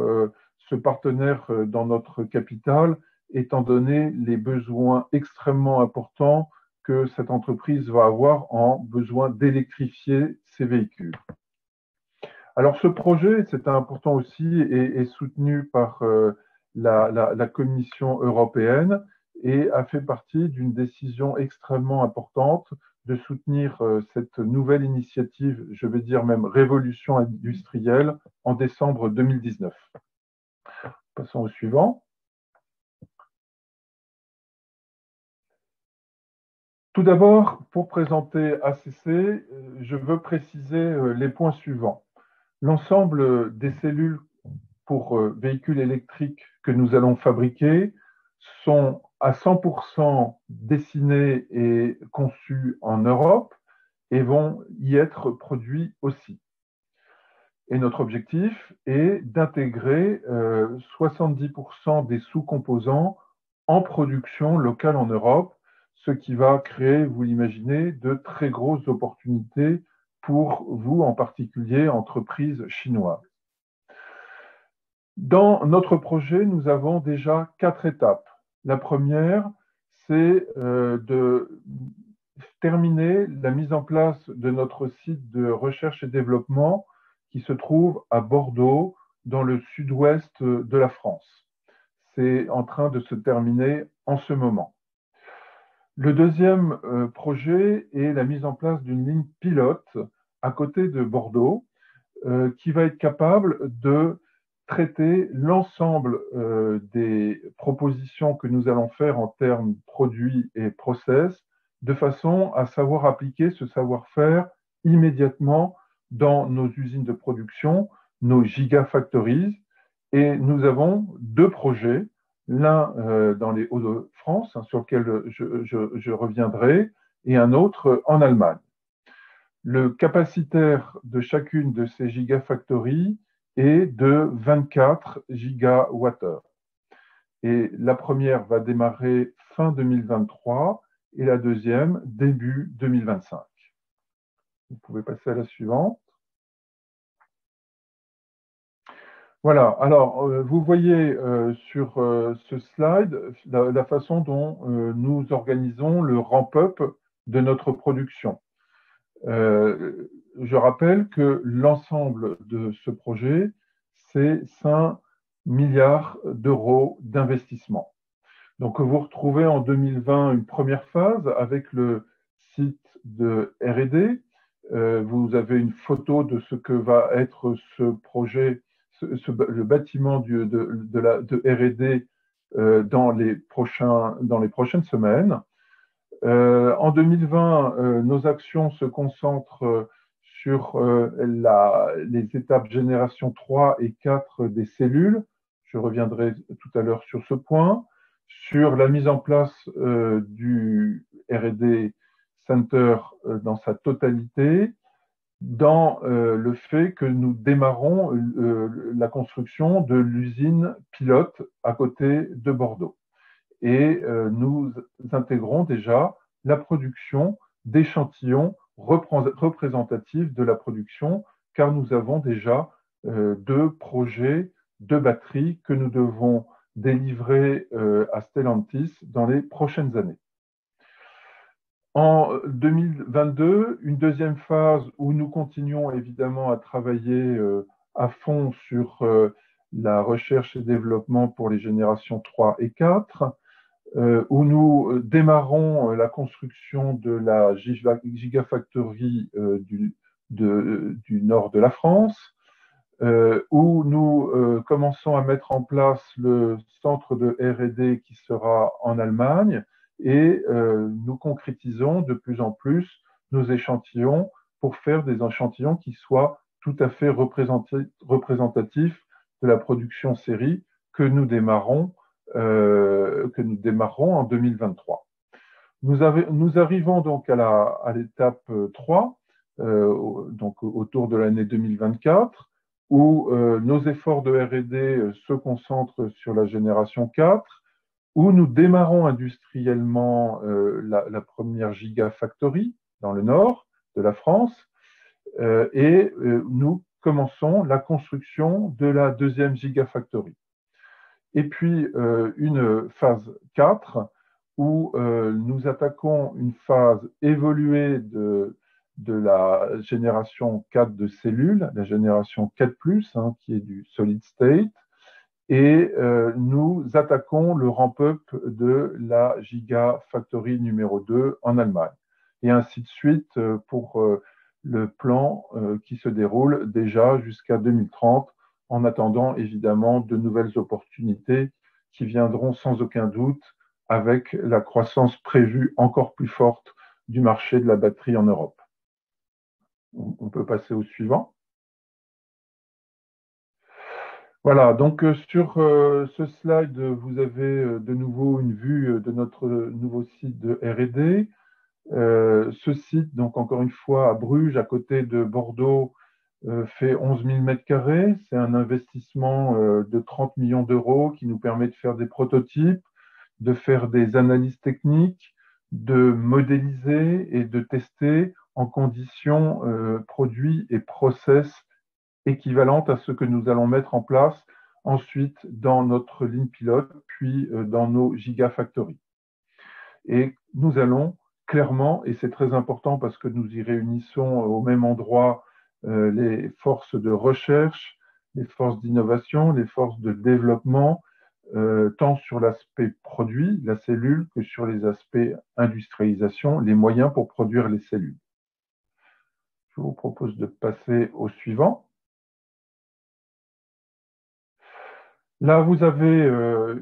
ce partenaire dans notre capitale, étant donné les besoins extrêmement importants que cette entreprise va avoir en besoin d'électrifier ses véhicules. Alors ce projet, c'est important aussi, est soutenu par la Commission européenne et a fait partie d'une décision extrêmement importante de soutenir cette nouvelle initiative, je vais dire même révolution industrielle, en décembre 2019. Passons au suivant. Tout d'abord, pour présenter ACC, je veux préciser les points suivants. L'ensemble des cellules pour véhicules électriques que nous allons fabriquer sont à 100% dessinés et conçus en Europe et vont y être produits aussi. Et notre objectif est d'intégrer 70% des sous-composants en production locale en Europe, ce qui va créer, vous l'imaginez, de très grosses opportunités pour vous, en particulier, entreprises chinoises. Dans notre projet, nous avons déjà 4 étapes. La première, c'est de terminer la mise en place de notre site de recherche et développement qui se trouve à Bordeaux, dans le sud-ouest de la France. C'est en train de se terminer en ce moment. Le deuxième projet est la mise en place d'une ligne pilote à côté de Bordeaux qui va être capable de traiter l'ensemble des propositions que nous allons faire en termes produits et process de façon à savoir appliquer ce savoir-faire immédiatement dans nos usines de production, nos gigafactories. Et nous avons 2 projets, l'un dans les Hauts-de-France, sur lequel je reviendrai, et un autre en Allemagne. Le capacitaire de chacune de ces gigafactories est de 24 gigawattheures. Et la première va démarrer fin 2023 et la deuxième début 2025. Vous pouvez passer à la suivante. Voilà, alors vous voyez sur ce slide la façon dont nous organisons le ramp-up de notre production. Je rappelle que l'ensemble de ce projet, c'est 5 milliards d'euros d'investissement. Donc, vous retrouvez en 2020 une première phase avec le site de R&D. Vous avez une photo de ce que va être ce projet, le bâtiment de R&D dans les prochaines semaines. En 2020, nos actions se concentrent sur les étapes génération 3 et 4 des cellules. Je reviendrai tout à l'heure sur ce point. Sur la mise en place du R&D Center dans sa totalité, dans le fait que nous démarrons la construction de l'usine pilote à côté de Bordeaux. Et nous intégrons déjà la production d'échantillons représentatifs de la production, car nous avons déjà 2 projets de batteries que nous devons délivrer à Stellantis dans les prochaines années. En 2022, une deuxième phase où nous continuons évidemment à travailler à fond sur la recherche et développement pour les générations 3 et 4, où nous démarrons la construction de la Gigafactory du nord de la France, où nous commençons à mettre en place le centre de R&D qui sera en Allemagne, et nous concrétisons de plus en plus nos échantillons pour faire des échantillons qui soient tout à fait représentatifs de la production série que nous démarrons en 2023. Nous arrivons donc à l'étape 3, donc autour de l'année 2024, où nos efforts de R&D se concentrent sur la génération 4, où nous démarrons industriellement la première Gigafactory dans le nord de la France, et nous commençons la construction de la deuxième Gigafactory. Et puis une phase 4 où nous attaquons une phase évoluée de la génération 4 de cellules, la génération 4+, qui est du solid state, et nous attaquons le ramp-up de la Gigafactory numéro 2 en Allemagne. Et ainsi de suite pour le plan qui se déroule déjà jusqu'à 2030, en attendant évidemment de nouvelles opportunités qui viendront sans aucun doute avec la croissance prévue encore plus forte du marché de la batterie en Europe. On peut passer au suivant. Voilà, donc sur ce slide, vous avez de nouveau une vue de notre nouveau site de R&D. Ce site, donc encore une fois à Bruges, à côté de Bordeaux, fait 11 000 m². C'est un investissement de 30 millions d'euros qui nous permet de faire des prototypes, de faire des analyses techniques, de modéliser et de tester en conditions produits et process équivalentes à ce que nous allons mettre en place ensuite dans notre ligne pilote, puis dans nos gigafactories. Et nous allons clairement, et c'est très important parce que nous y réunissons au même endroit les forces de recherche, les forces d'innovation, les forces de développement, tant sur l'aspect produit, la cellule, que sur les aspects industrialisation, les moyens pour produire les cellules. Je vous propose de passer au suivant. Là, vous avez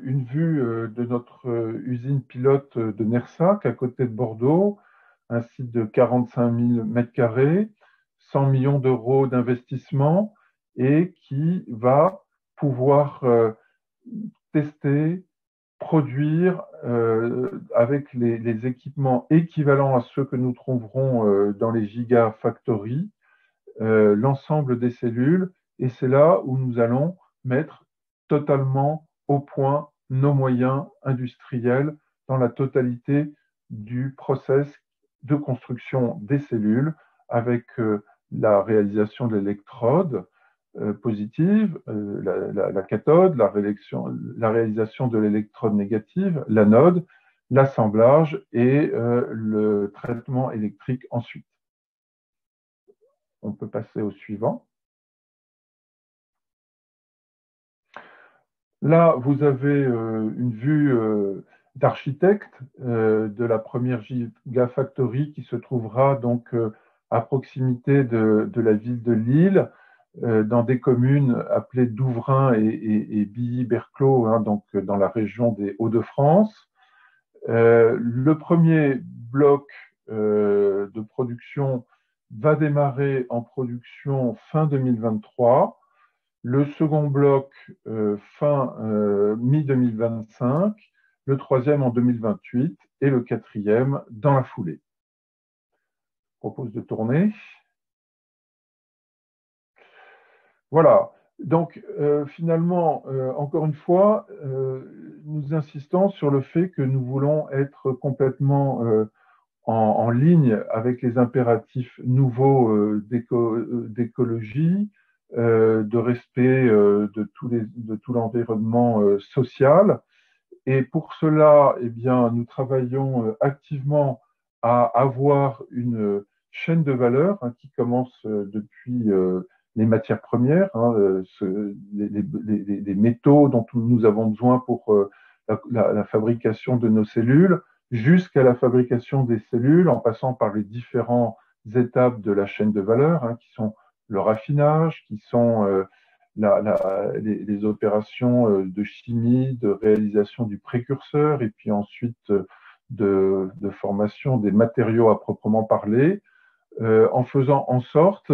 une vue de notre usine pilote de Nersac, à côté de Bordeaux, un site de 45 000 m², 100 millions d'euros d'investissement et qui va pouvoir tester, produire avec les équipements équivalents à ceux que nous trouverons dans les gigafactories l'ensemble des cellules. Et c'est là où nous allons mettre totalement au point nos moyens industriels dans la totalité du process de construction des cellules avec la réalisation de l'électrode positive, la cathode, la réalisation de l'électrode négative, l'anode, l'assemblage et le traitement électrique ensuite. On peut passer au suivant. Là, vous avez une vue d'architecte de la première Gigafactory qui se trouvera donc à proximité de la ville de Lille, dans des communes appelées Douvrin et Billy-Berclos, hein, donc dans la région des Hauts-de-France. Le premier bloc de production va démarrer en production fin 2023. Le second bloc fin mi-2025, le troisième en 2028 et le quatrième dans la foulée. Je propose de tourner. Voilà. Donc finalement, encore une fois, nous insistons sur le fait que nous voulons être complètement en ligne avec les impératifs nouveaux d'écologie, de respect de tout l'environnement social. Et pour cela, eh bien, nous travaillons activement à avoir une chaîne de valeur qui commence depuis les matières premières, les métaux dont nous avons besoin pour la fabrication de nos cellules, jusqu'à la fabrication des cellules, en passant par les différentes étapes de la chaîne de valeur, qui sont le raffinage, qui sont les opérations de chimie, de réalisation du précurseur, et puis ensuite de formation des matériaux à proprement parler, en faisant en sorte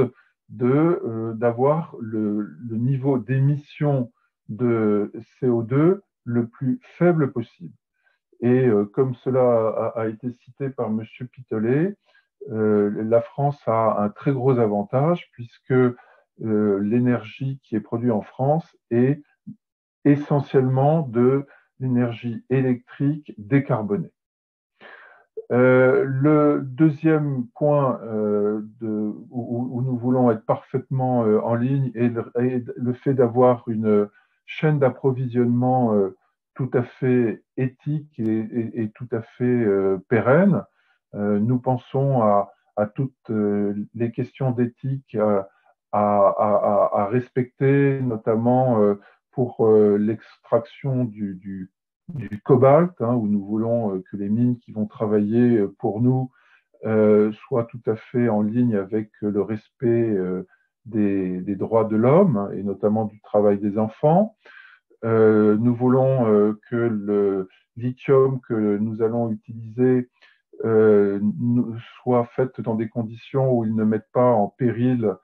d'avoir le niveau d'émission de CO2 le plus faible possible. Et comme cela a été cité par M. Pitolet, la France a un très gros avantage puisque l'énergie qui est produite en France est essentiellement de l'énergie électrique décarbonée. Le deuxième point où nous voulons être parfaitement en ligne est le fait d'avoir une chaîne d'approvisionnement tout à fait éthique et tout à fait pérenne. Nous pensons à toutes les questions d'éthique à respecter, notamment pour l'extraction du cobalt, où nous voulons que les mines qui vont travailler pour nous soient tout à fait en ligne avec le respect des droits de l'homme et notamment du travail des enfants. Nous voulons que le lithium que nous allons utiliser soit fait dans des conditions où il ne mette pas en péril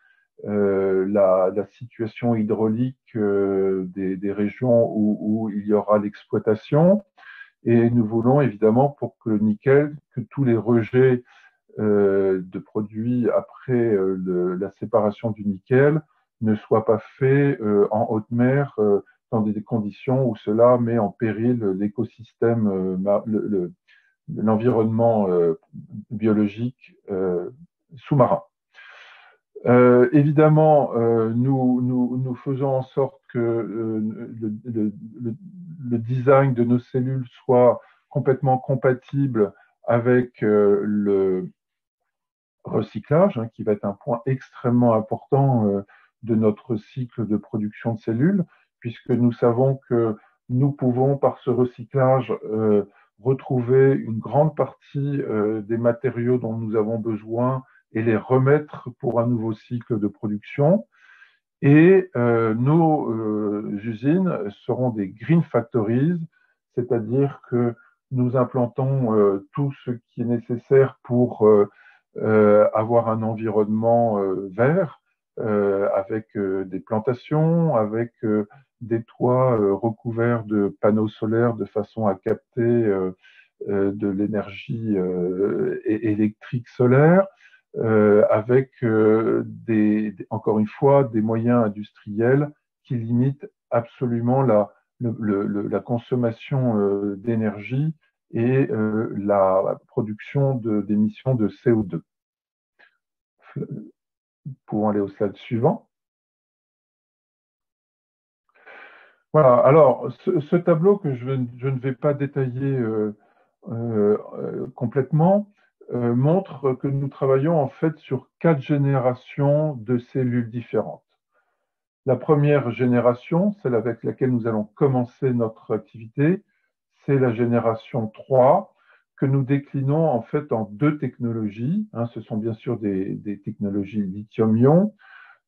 la situation hydraulique des régions où il y aura l'exploitation. Et nous voulons évidemment pour que le nickel, que tous les rejets de produits après la séparation du nickel ne soient pas faits en haute mer dans des conditions où cela met en péril l'écosystème, l'environnement biologique sous-marin. Évidemment, nous faisons en sorte que le design de nos cellules soit complètement compatible avec le recyclage, qui va être un point extrêmement important de notre cycle de production de cellules, puisque nous savons que nous pouvons, par ce recyclage, retrouver une grande partie des matériaux dont nous avons besoin et les remettre pour un nouveau cycle de production. Et nos usines seront des green factories, c'est-à-dire que nous implantons tout ce qui est nécessaire pour avoir un environnement vert, avec des plantations, avec des toits recouverts de panneaux solaires de façon à capter de l'énergie électrique solaire, avec encore une fois des moyens industriels qui limitent absolument la consommation d'énergie et la production d'émissions de CO2. Nous pouvons aller au slide suivant. Voilà, alors ce tableau que je ne vais pas détailler complètement montre que nous travaillons en fait sur 4 générations de cellules différentes. La première génération, celle avec laquelle nous allons commencer notre activité, c'est la génération 3, que nous déclinons en fait en 2 technologies. Ce sont bien sûr des technologies lithium-ion.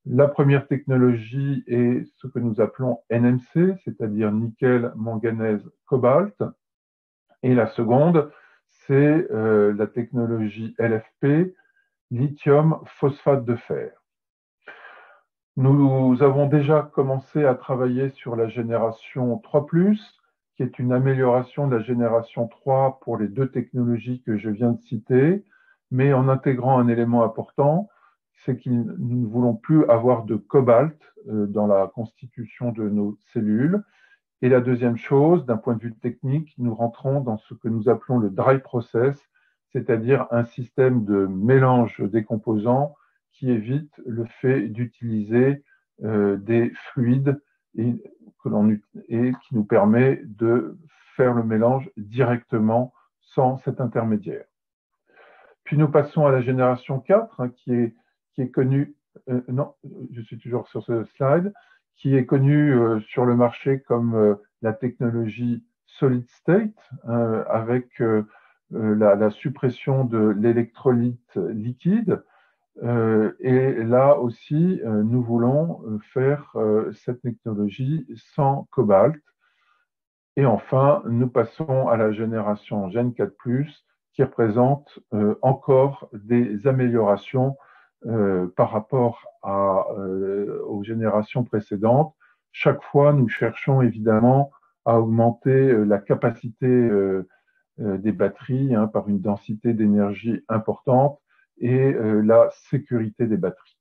La première technologie est ce que nous appelons NMC, c'est-à-dire nickel, manganèse, cobalt. Et la seconde, c'est la technologie LFP, lithium, phosphate de fer. Nous avons déjà commencé à travailler sur la génération 3+, qui est une amélioration de la génération 3 pour les 2 technologies que je viens de citer, mais en intégrant un élément important, c'est que nous ne voulons plus avoir de cobalt dans la constitution de nos cellules. Et la deuxième chose, d'un point de vue technique, nous rentrons dans ce que nous appelons le dry process, c'est-à-dire un système de mélange des composants qui évite le fait d'utiliser des fluides et qui nous permet de faire le mélange directement sans cet intermédiaire. Puis nous passons à la génération 4, qui est connue, non, je suis toujours sur ce slide, qui est connue sur le marché comme la technologie solid state, avec la suppression de l'électrolyte liquide. Et là aussi, nous voulons faire cette technologie sans cobalt. Et enfin, nous passons à la génération Gen 4+, qui représente encore des améliorations par rapport aux générations précédentes. Chaque fois, nous cherchons évidemment à augmenter la capacité des batteries par une densité d'énergie importante et la sécurité des batteries.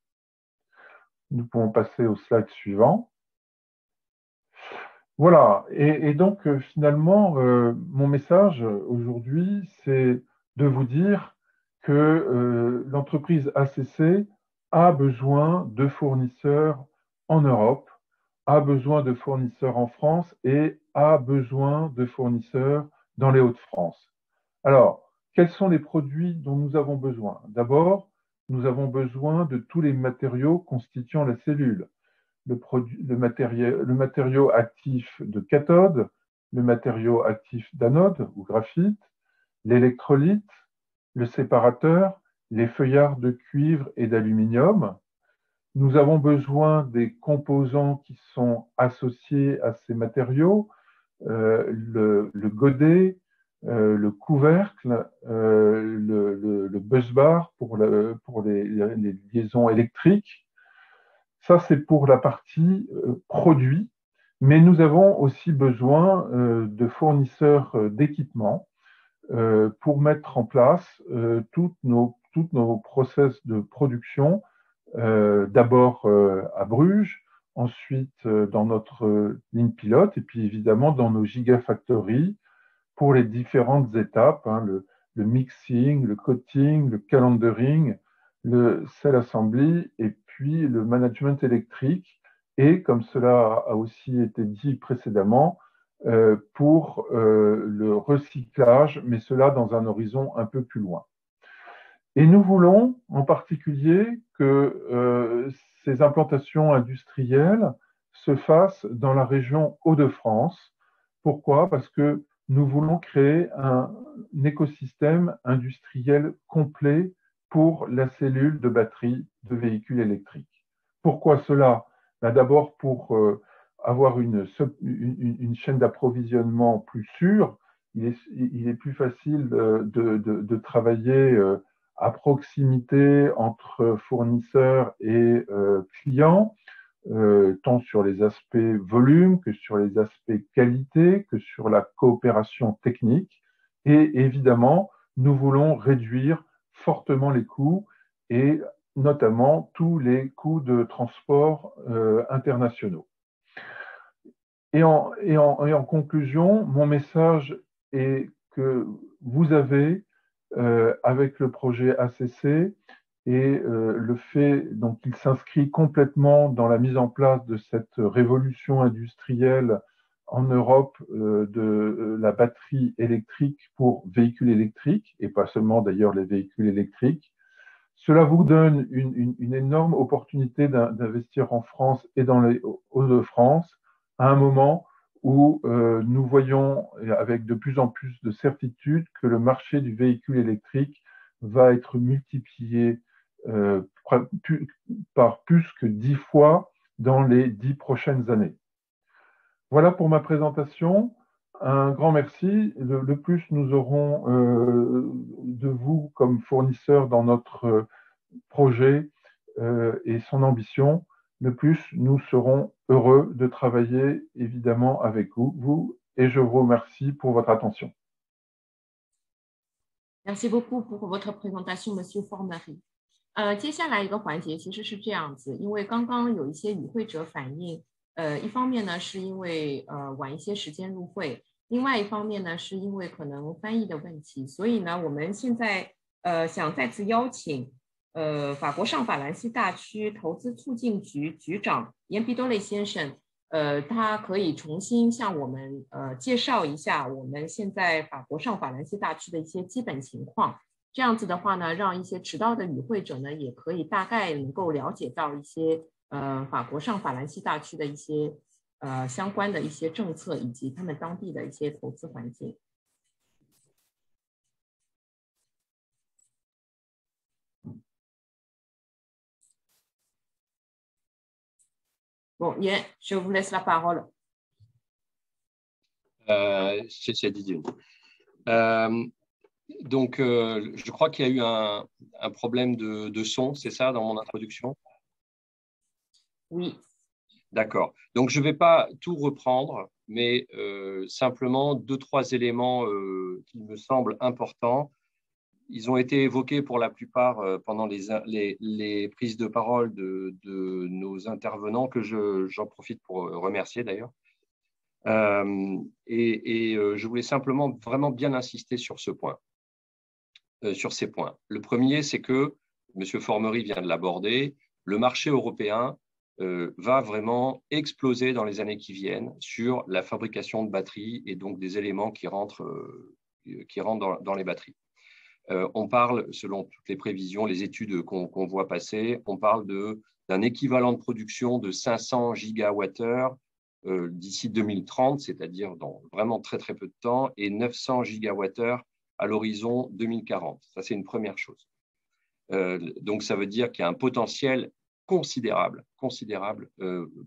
Nous pouvons passer au slide suivant. Voilà, et donc finalement, mon message aujourd'hui, c'est de vous dire que l'entreprise ACC a besoin de fournisseurs en Europe, a besoin de fournisseurs en France et a besoin de fournisseurs dans les Hauts-de-France. Alors, quels sont les produits dont nous avons besoin? D'abord, nous avons besoin de tous les matériaux constituant la cellule. Le matériau actif de cathode, le matériau actif d'anode ou graphite, l'électrolyte, le séparateur, les feuillards de cuivre et d'aluminium. Nous avons besoin des composants qui sont associés à ces matériaux, le godet, le couvercle, le busbar pour les liaisons électriques. Ça, c'est pour la partie produit, mais nous avons aussi besoin de fournisseurs d'équipements pour mettre en place toutes nos process de production, d'abord à Bruges, ensuite dans notre ligne pilote, et puis évidemment dans nos gigafactories pour les différentes étapes, hein, le mixing, le coating, le calendaring, le cell assembly, et puis le management électrique, et comme cela a aussi été dit précédemment, pour le recyclage, mais cela dans un horizon un peu plus loin. Et nous voulons en particulier que ces implantations industrielles se fassent dans la région Hauts-de-France. Pourquoi? Parce que nous voulons créer un écosystème industriel complet pour la cellule de batterie de véhicules électriques. Pourquoi cela? D'abord pour avoir une chaîne d'approvisionnement plus sûre. Il est plus facile de travailler à proximité entre fournisseurs et clients, tant sur les aspects volume que sur les aspects qualité, que sur la coopération technique. Et évidemment, nous voulons réduire fortement les coûts et notamment tous les coûts de transport internationaux. Et en conclusion, mon message est que vous avez, avec le projet ACC, et le fait qu'il s'inscrit complètement dans la mise en place de cette révolution industrielle en Europe de la batterie électrique pour véhicules électriques, et pas seulement d'ailleurs les véhicules électriques. Cela vous donne une énorme opportunité d'investir en France et dans les Hauts-de-France à un moment où nous voyons avec de plus en plus de certitude que le marché du véhicule électrique va être multiplié par plus que 10 fois dans les 10 prochaines années. Voilà pour ma présentation. Un grand merci. Le plus nous aurons de vous comme fournisseurs dans notre projet et son ambition, le plus nous serons heureux de travailler évidemment avec vous et je vous remercie pour votre attention. Merci beaucoup pour votre présentation, Monsieur Formery。接下来一个环节其实是这样子，因为刚刚有一些与会者反映，一方面呢是因为晚一些时间入会，另外一方面呢是因为可能翻译的问题，所以呢我们现在想再次邀请法国上法兰西大区投资促进局局长严皮多雷先生，他可以重新向我们介绍一下我们现在法国上法兰西大区的一些基本情况。这样子的话呢，让一些迟到的与会者呢，也可以大概能够了解到一些法国上法兰西大区的一些相关的一些政策，以及他们当地的一些投资环境。Bon, Yen, je vous laisse la parole. 谢谢Didier. Donc, je crois qu'il y a eu un problème de son, c'est ça, dans mon introduction? Oui. D'accord. Donc, je ne vais pas tout reprendre, mais simplement 2-3 éléments qui me semblent importants. Ils ont été évoqués pour la plupart pendant les prises de parole de nos intervenants, que j'en profite pour remercier d'ailleurs. Je voulais simplement vraiment bien insister sur ce point. Sur ces points. Le premier, c'est que, M. Formery vient de l'aborder, le marché européen va vraiment exploser dans les années qui viennent sur la fabrication de batteries et donc des éléments qui rentrent dans les batteries. On parle, selon toutes les prévisions, les études qu'on voit passer, on parle d'un équivalent de production de 500 gigawattheures d'ici 2030, c'est-à-dire dans vraiment très très peu de temps, et 900 gigawattheures à l'horizon 2040. Ça, c'est une première chose. Donc, ça veut dire qu'il y a un potentiel considérable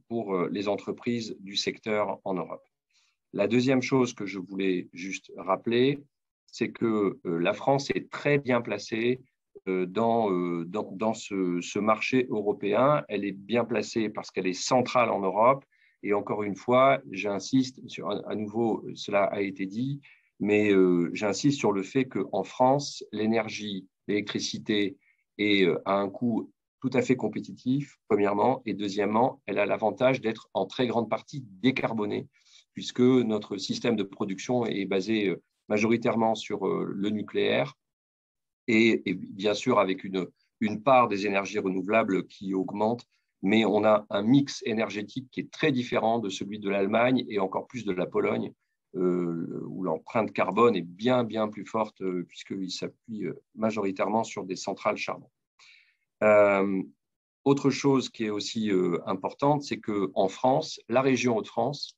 pour les entreprises du secteur en Europe. La deuxième chose que je voulais juste rappeler, c'est que la France est très bien placée dans ce marché européen. Elle est bien placée parce qu'elle est centrale en Europe. Et encore une fois, j'insiste sur, à nouveau, cela a été dit, mais j'insiste sur le fait qu'en France, l'énergie, l'électricité est à un coût tout à fait compétitif, premièrement, et deuxièmement, elle a l'avantage d'être en très grande partie décarbonée, puisque notre système de production est basé majoritairement sur le nucléaire et bien sûr avec une part des énergies renouvelables qui augmente, mais on a un mix énergétique qui est très différent de celui de l'Allemagne et encore plus de la Pologne, où l'empreinte carbone est bien plus forte puisqu'il s'appuie majoritairement sur des centrales charbon. Autre chose qui est aussi importante, c'est qu'en France, la région Hauts-de-France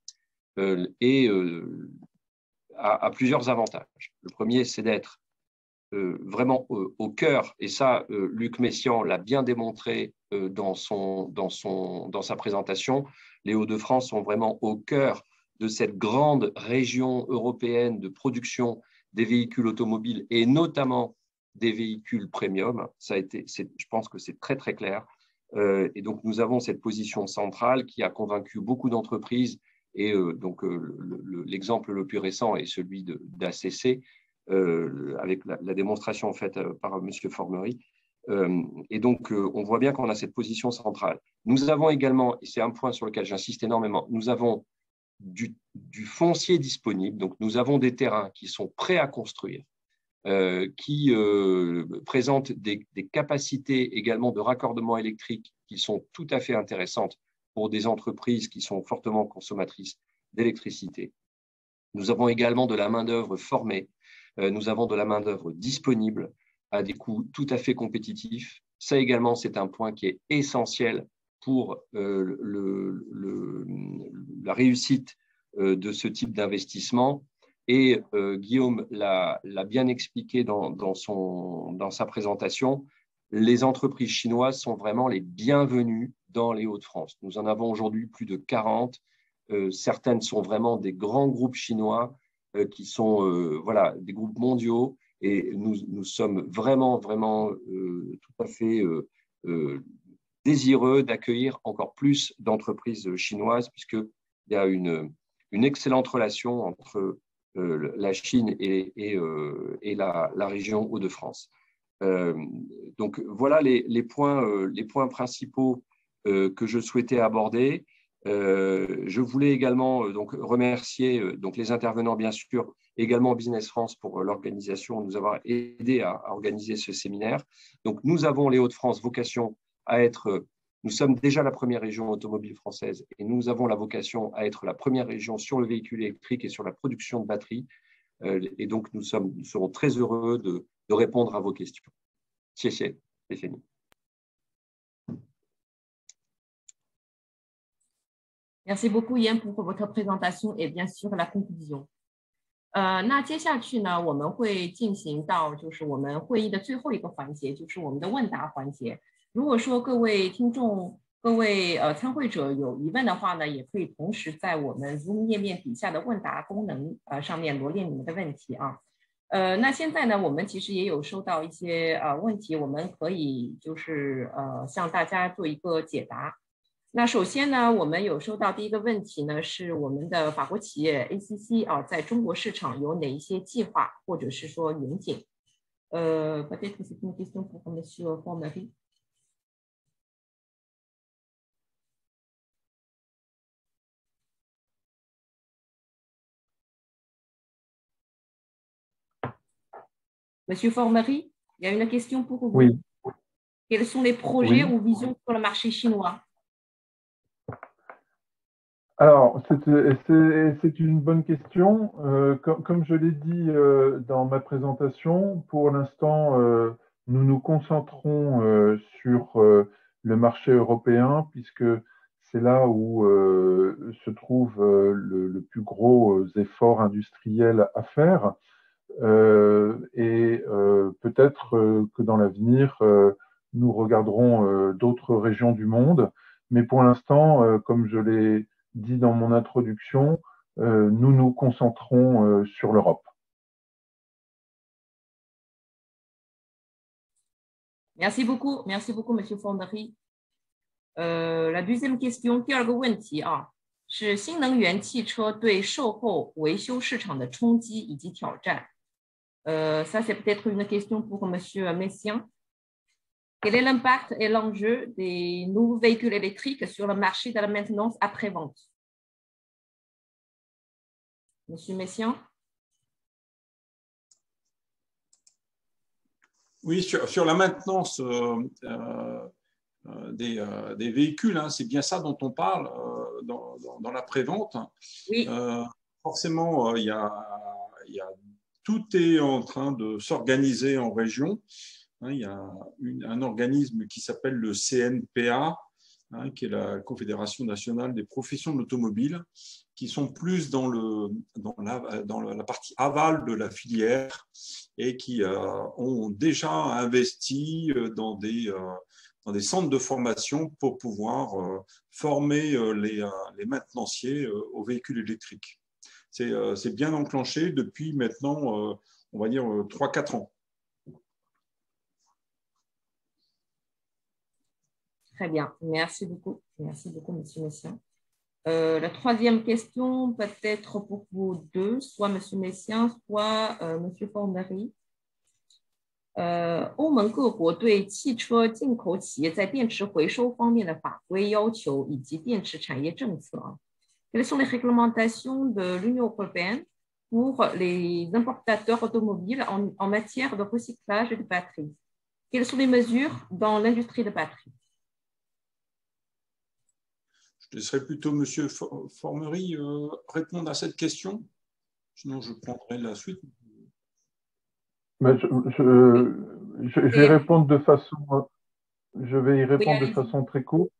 a plusieurs avantages. Le premier, c'est d'être vraiment au cœur, et ça, Luc Messiaen l'a bien démontré dans sa présentation. Les Hauts-de-France sont vraiment au cœur de cette grande région européenne de production des véhicules automobiles et notamment des véhicules premium. Je pense que c'est très clair. Et donc, nous avons cette position centrale qui a convaincu beaucoup d'entreprises. Et donc, l'exemple le plus récent est celui d'ACC, avec la démonstration faite par M. Formery. Et donc, on voit bien qu'on a cette position centrale. Nous avons également, et c'est un point sur lequel j'insiste énormément, nous avons du foncier disponible. Donc, nous avons des terrains qui sont prêts à construire, qui présentent des capacités également de raccordement électrique qui sont tout à fait intéressantes pour des entreprises qui sont fortement consommatrices d'électricité. Nous avons également de la main-d'œuvre formée. Nous avons de la main-d'œuvre disponible à des coûts tout à fait compétitifs. Ça également, c'est un point qui est essentiel pour la réussite de ce type d'investissement. Et Guillaume l'a bien expliqué dans sa présentation, les entreprises chinoises sont vraiment les bienvenues dans les Hauts-de-France. Nous en avons aujourd'hui plus de 40. Certaines sont vraiment des grands groupes chinois qui sont voilà, des groupes mondiaux. Et nous sommes vraiment tout à fait désireux d'accueillir encore plus d'entreprises chinoises, puisqu'il y a une excellente relation entre la Chine et la région Hauts-de-France. Donc voilà les points principaux que je souhaitais aborder. Je voulais également donc remercier donc les intervenants, bien sûr, également Business France pour l'organisation, nous avoir aidé à organiser ce séminaire. Donc nous avons les Hauts-de-France vocation à être, nous sommes déjà la première région automobile française et nous avons la vocation à être la première région sur le véhicule électrique et sur la production de batteries. Et donc nous serons très heureux de répondre à vos questions. C'est fini. Merci beaucoup, Yan, pour votre présentation et bien sûr la conclusion. 那接下去呢，我们会进行到就是我们会议的最后一个环节，就是我们的问答环节。如果说各位听众、各位参会者有疑问的话呢，也可以同时在我们 Zoom 页面底下的问答功能上面罗列你们的问题啊。那现在呢，我们其实也有收到一些问题，我们可以就是向大家做一个解答。那首先呢，我们有收到第一个问题呢，是我们的法国企业 ACC 在中国市场有哪一些计划或者是说远景？Peut-être que c'est une question pour Monsieur Formery. Monsieur Formery, il y a une question pour vous. Oui. Quels sont les projets ou visions sur le marché chinois? Alors, c'est une bonne question. Comme je l'ai dit dans ma présentation, pour l'instant, nous nous concentrons sur le marché européen, puisque c'est là où se trouve le plus gros effort industriel à faire. Et peut-être que dans l'avenir, nous regarderons d'autres régions du monde. Mais pour l'instant, comme je l'ai dit dans mon introduction, nous nous concentrons sur l'Europe. Merci beaucoup, Monsieur Formery。la deuxième question， 第二个问题啊，是新能源汽车对售后维修市场的冲击以及挑战。Ça c'est peut-être une question pour Monsieur Messiaen. Quel est l'impact et l'enjeu des nouveaux véhicules électriques sur le marché de la maintenance après-vente? Monsieur Messiaen. Oui, sur la maintenance des véhicules, hein, c'est bien ça dont on parle dans la prévente. Oui. Forcément, tout est en train de s'organiser en région. Il y a un organisme qui s'appelle le CNPA, qui est la Confédération nationale des professions de l'automobile, qui sont plus dans la partie aval de la filière et qui ont déjà investi dans des centres de formation pour pouvoir former les maintenanciers aux véhicules électriques. C'est bien enclenché depuis maintenant, on va dire, 3-4 ans. Très bien, merci beaucoup, Monsieur Messiaen. La troisième question peut-être pour vous deux, soit Monsieur Messiaen, soit Monsieur Formery. 欧盟各国对汽车进口企业在电池回收方面的法规要求以及电池产业政策。Quelles sont les réglementations de l'Union européenne pour les importateurs automobiles en matière de recyclage de batteries? Quelles sont les mesures dans l'industrie de batteries? Je laisserai plutôt Monsieur Formery répondre à cette question. Sinon, je prendrai la suite. Mais je vais répondre de façon, je vais y répondre de façon très courte,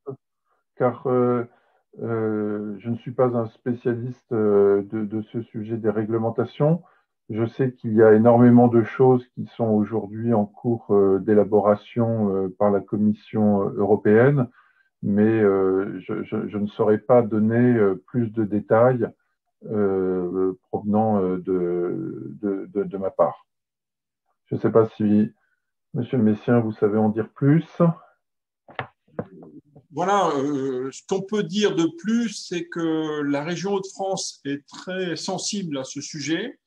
car je ne suis pas un spécialiste de ce sujet des réglementations. Je sais qu'il y a énormément de choses qui sont aujourd'hui en cours d'élaboration par la Commission européenne, mais je ne saurais pas donner plus de détails provenant de ma part. Je ne sais pas si, Monsieur Messiaen, vous savez en dire plus. Voilà, ce qu'on peut dire de plus, c'est que la région Hauts-de-France est très sensible à ce sujet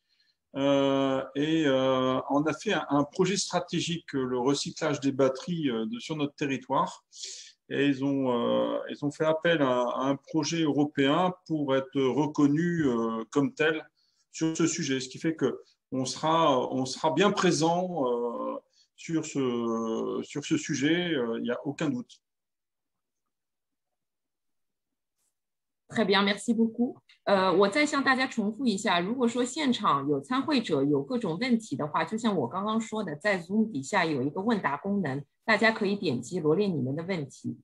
et on a fait un projet stratégique, le recyclage des batteries sur notre territoire. Et ils ont fait appel à un projet européen pour être reconnu comme tel sur ce sujet, ce qui fait qu'on sera bien présent sur ce sujet, il n'y a aucun doute. Très bien, merci beaucoup。我再向大家重复一下，如果说现场有参会者有各种问题的话，就像我刚刚说的，在 Zoom 底下有一个问答功能，大家可以点击罗列你们的问题。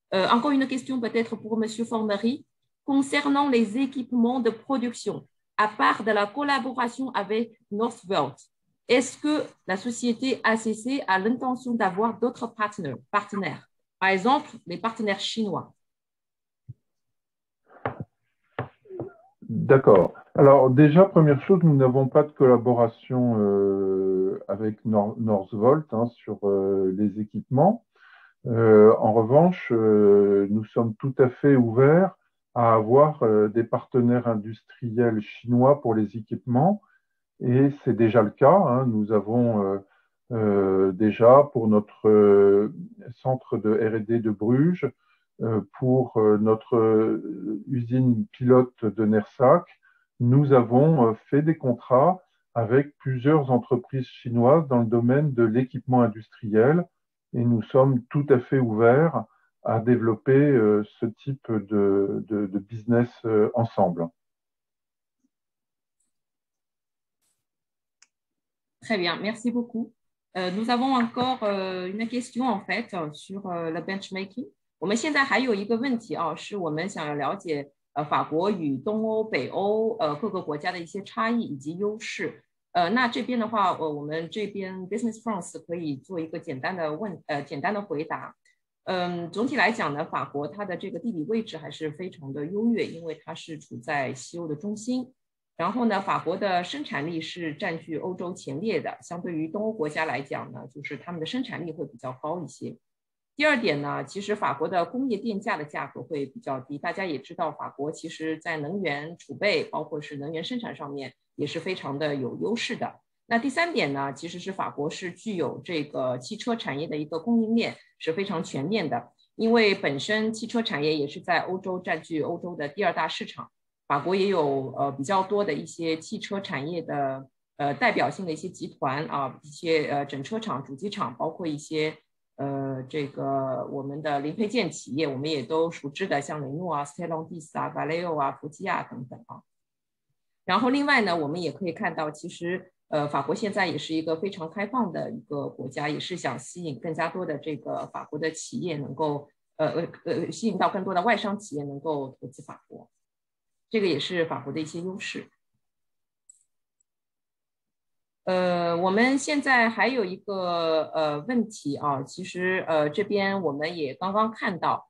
Encore une question peut-être pour Monsieur Formery. Concernant les équipements de production, à part de la collaboration avec Northvolt, est-ce que la société ACC a l'intention d'avoir d'autres partenaires? Par exemple, les partenaires chinois. D'accord. Alors déjà, première chose, nous n'avons pas de collaboration avec Northvolt sur les équipements. En revanche, nous sommes tout à fait ouverts à avoir des partenaires industriels chinois pour les équipements et c'est déjà le cas. Hein. Nous avons déjà pour notre centre de R&D de Bruges, pour notre usine pilote de Nersac, nous avons fait des contrats avec plusieurs entreprises chinoises dans le domaine de l'équipement industriel et nous sommes tout à fait ouverts à développer ce type de business ensemble. Très bien, merci beaucoup. Nous avons encore une question en fait sur le benchmarking. 我们现在还有一个问题啊，是我们想要了解法国与东欧、北欧各个国家的一些差异以及优势。那这边的话，我们这边 Business France 可以做一个简单的回答。总体来讲呢，法国它的这个地理位置还是非常的优越，因为它是处在西欧的中心。然后呢，法国的生产力是占据欧洲前列的，相对于东欧国家来讲呢，就是他们的生产力会比较高一些。第二点呢，其实法国的工业电价的价格会比较低。大家也知道，法国其实在能源储备，包括是能源生产上面也是非常的有优势的。那第三点呢，其实是法国是具有这个汽车产业的一个供应链是非常全面的，因为本身汽车产业也是在欧洲占据欧洲的第2大市场。法国也有比较多的一些汽车产业的代表性的一些集团啊，一些整车厂、主机厂，包括一些这个我们的零配件企业，我们也都熟知的，像雷诺啊、斯特朗蒂斯啊、Valeo 啊、福基亚等等啊。然后另外呢，我们也可以看到，其实法国现在也是一个非常开放的一个国家，也是想吸引更加多的这个法国的企业能够吸引到更多的外商企业能够投资法国，这个也是法国的一些优势。我们现在还有一个问题啊，其实这边我们也刚刚看到，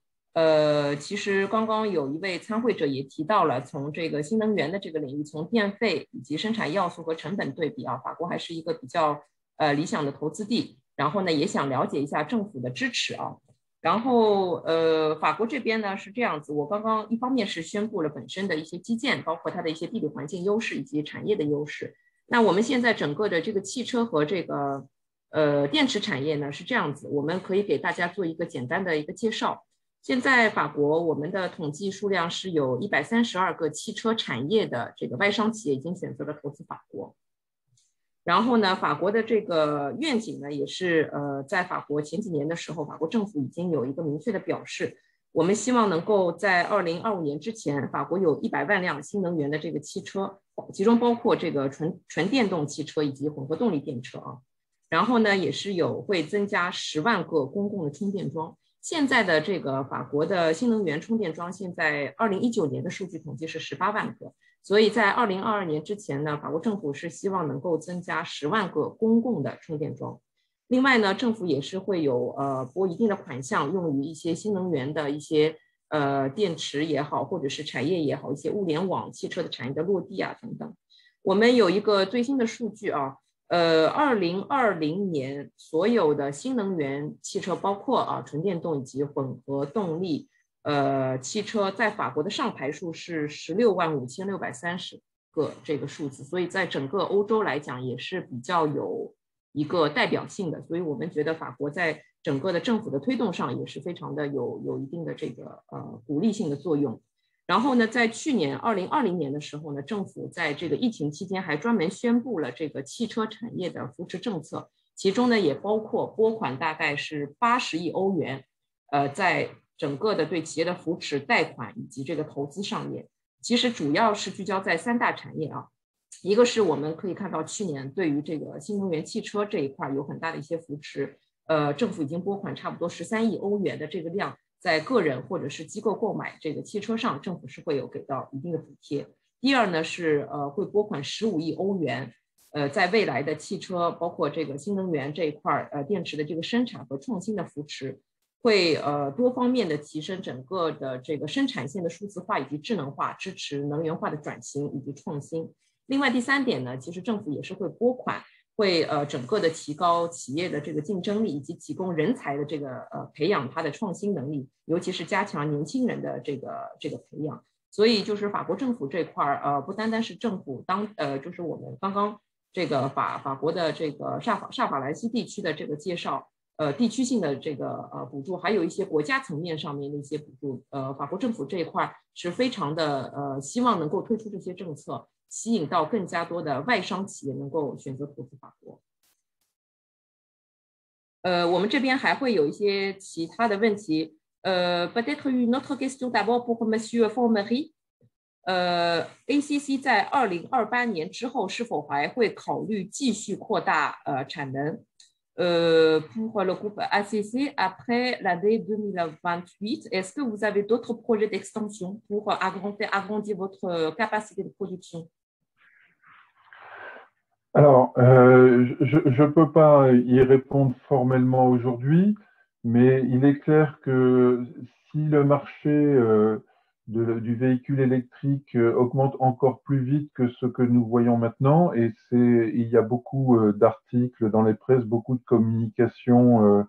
其实刚刚有一位参会者也提到了，从这个新能源的这个领域，从电费以及生产要素和成本对比啊，法国还是一个比较理想的投资地。然后呢，也想了解一下政府的支持啊。然后法国这边呢是这样子，我刚刚一方面是宣布了本身的一些基建，包括它的一些地理环境优势以及产业的优势。那我们现在整个的这个汽车和这个电池产业呢是这样子，我们可以给大家做一个简单的一个介绍。现在法国我们的统计数量是有132个汽车产业的这个外商企业已经选择了投资法国。然后呢，法国的这个愿景呢，也是在法国前几年的时候，法国政府已经有一个明确的表示，我们希望能够在2025年之前，法国有100万辆新能源的这个汽车，其中包括这个纯电动汽车以及混合动力电车啊。然后呢，也是会增加10万个公共的充电桩。现在的这个法国的新能源充电桩，现在2019年的数据统计是18万个。所以在2022年之前呢，法国政府是希望能够增加10万个公共的充电桩。另外呢，政府也是会有拨一定的款项用于一些新能源的一些电池也好，或者是产业也好，一些物联网汽车的产业的落地啊等等。我们有一个最新的数据啊，2020年所有的新能源汽车，包括纯电动以及混合动力汽车在法国的上牌数是165630个这个数字，所以在整个欧洲来讲也是比较有一个代表性的，所以我们觉得法国在整个的政府的推动上也是非常的有一定的这个鼓励性的作用。然后呢，在去年2020年的时候呢，政府在这个疫情期间还专门宣布了这个汽车产业的扶持政策，其中呢也包括拨款大概是80亿欧元，在整个的对企业的扶持、贷款以及这个投资上面，其实主要是聚焦在3大产业啊。一个是我们可以看到去年对于这个新能源汽车这一块有很大的一些扶持，政府已经拨款差不多13亿欧元的这个量，在个人或者是机构购买这个汽车上，政府是会有给到一定的补贴。第二呢是会拨款15亿欧元，在未来的汽车包括这个新能源这一块电池的这个生产和创新的扶持。会多方面的提升整个的这个生产线的数字化以及智能化，支持能源化的转型以及创新。另外第3点呢，其实政府也是会拨款，会整个的提高企业的这个竞争力，以及提供人才的这个培养它的创新能力，尤其是加强年轻人的这个培养。所以就是法国政府这块不单单是政府就是我们刚刚这个法国的这个萨法兰西地区的这个介绍。地区性的这个补助，还有一些国家层面上面的一些补助，法国政府这一块是非常的希望能够推出这些政策，吸引到更加多的外商企业能够选择投资法国。我们这边还会有一些其他的问题。Peut-être une autre question d'abord pour Monsieur Formery。ACC 在2028年之后是否还会考虑继续扩大产能？Pour le groupe ACC après l'année 2028, est-ce que vous avez d'autres projets d'extension pour agrandir votre capacité de production? Alors, je ne peux pas y répondre formellement aujourd'hui, mais il est clair que si le marché du véhicule électrique augmente encore plus vite que ce que nous voyons maintenant. Et il y a beaucoup d'articles dans les presses, beaucoup de communications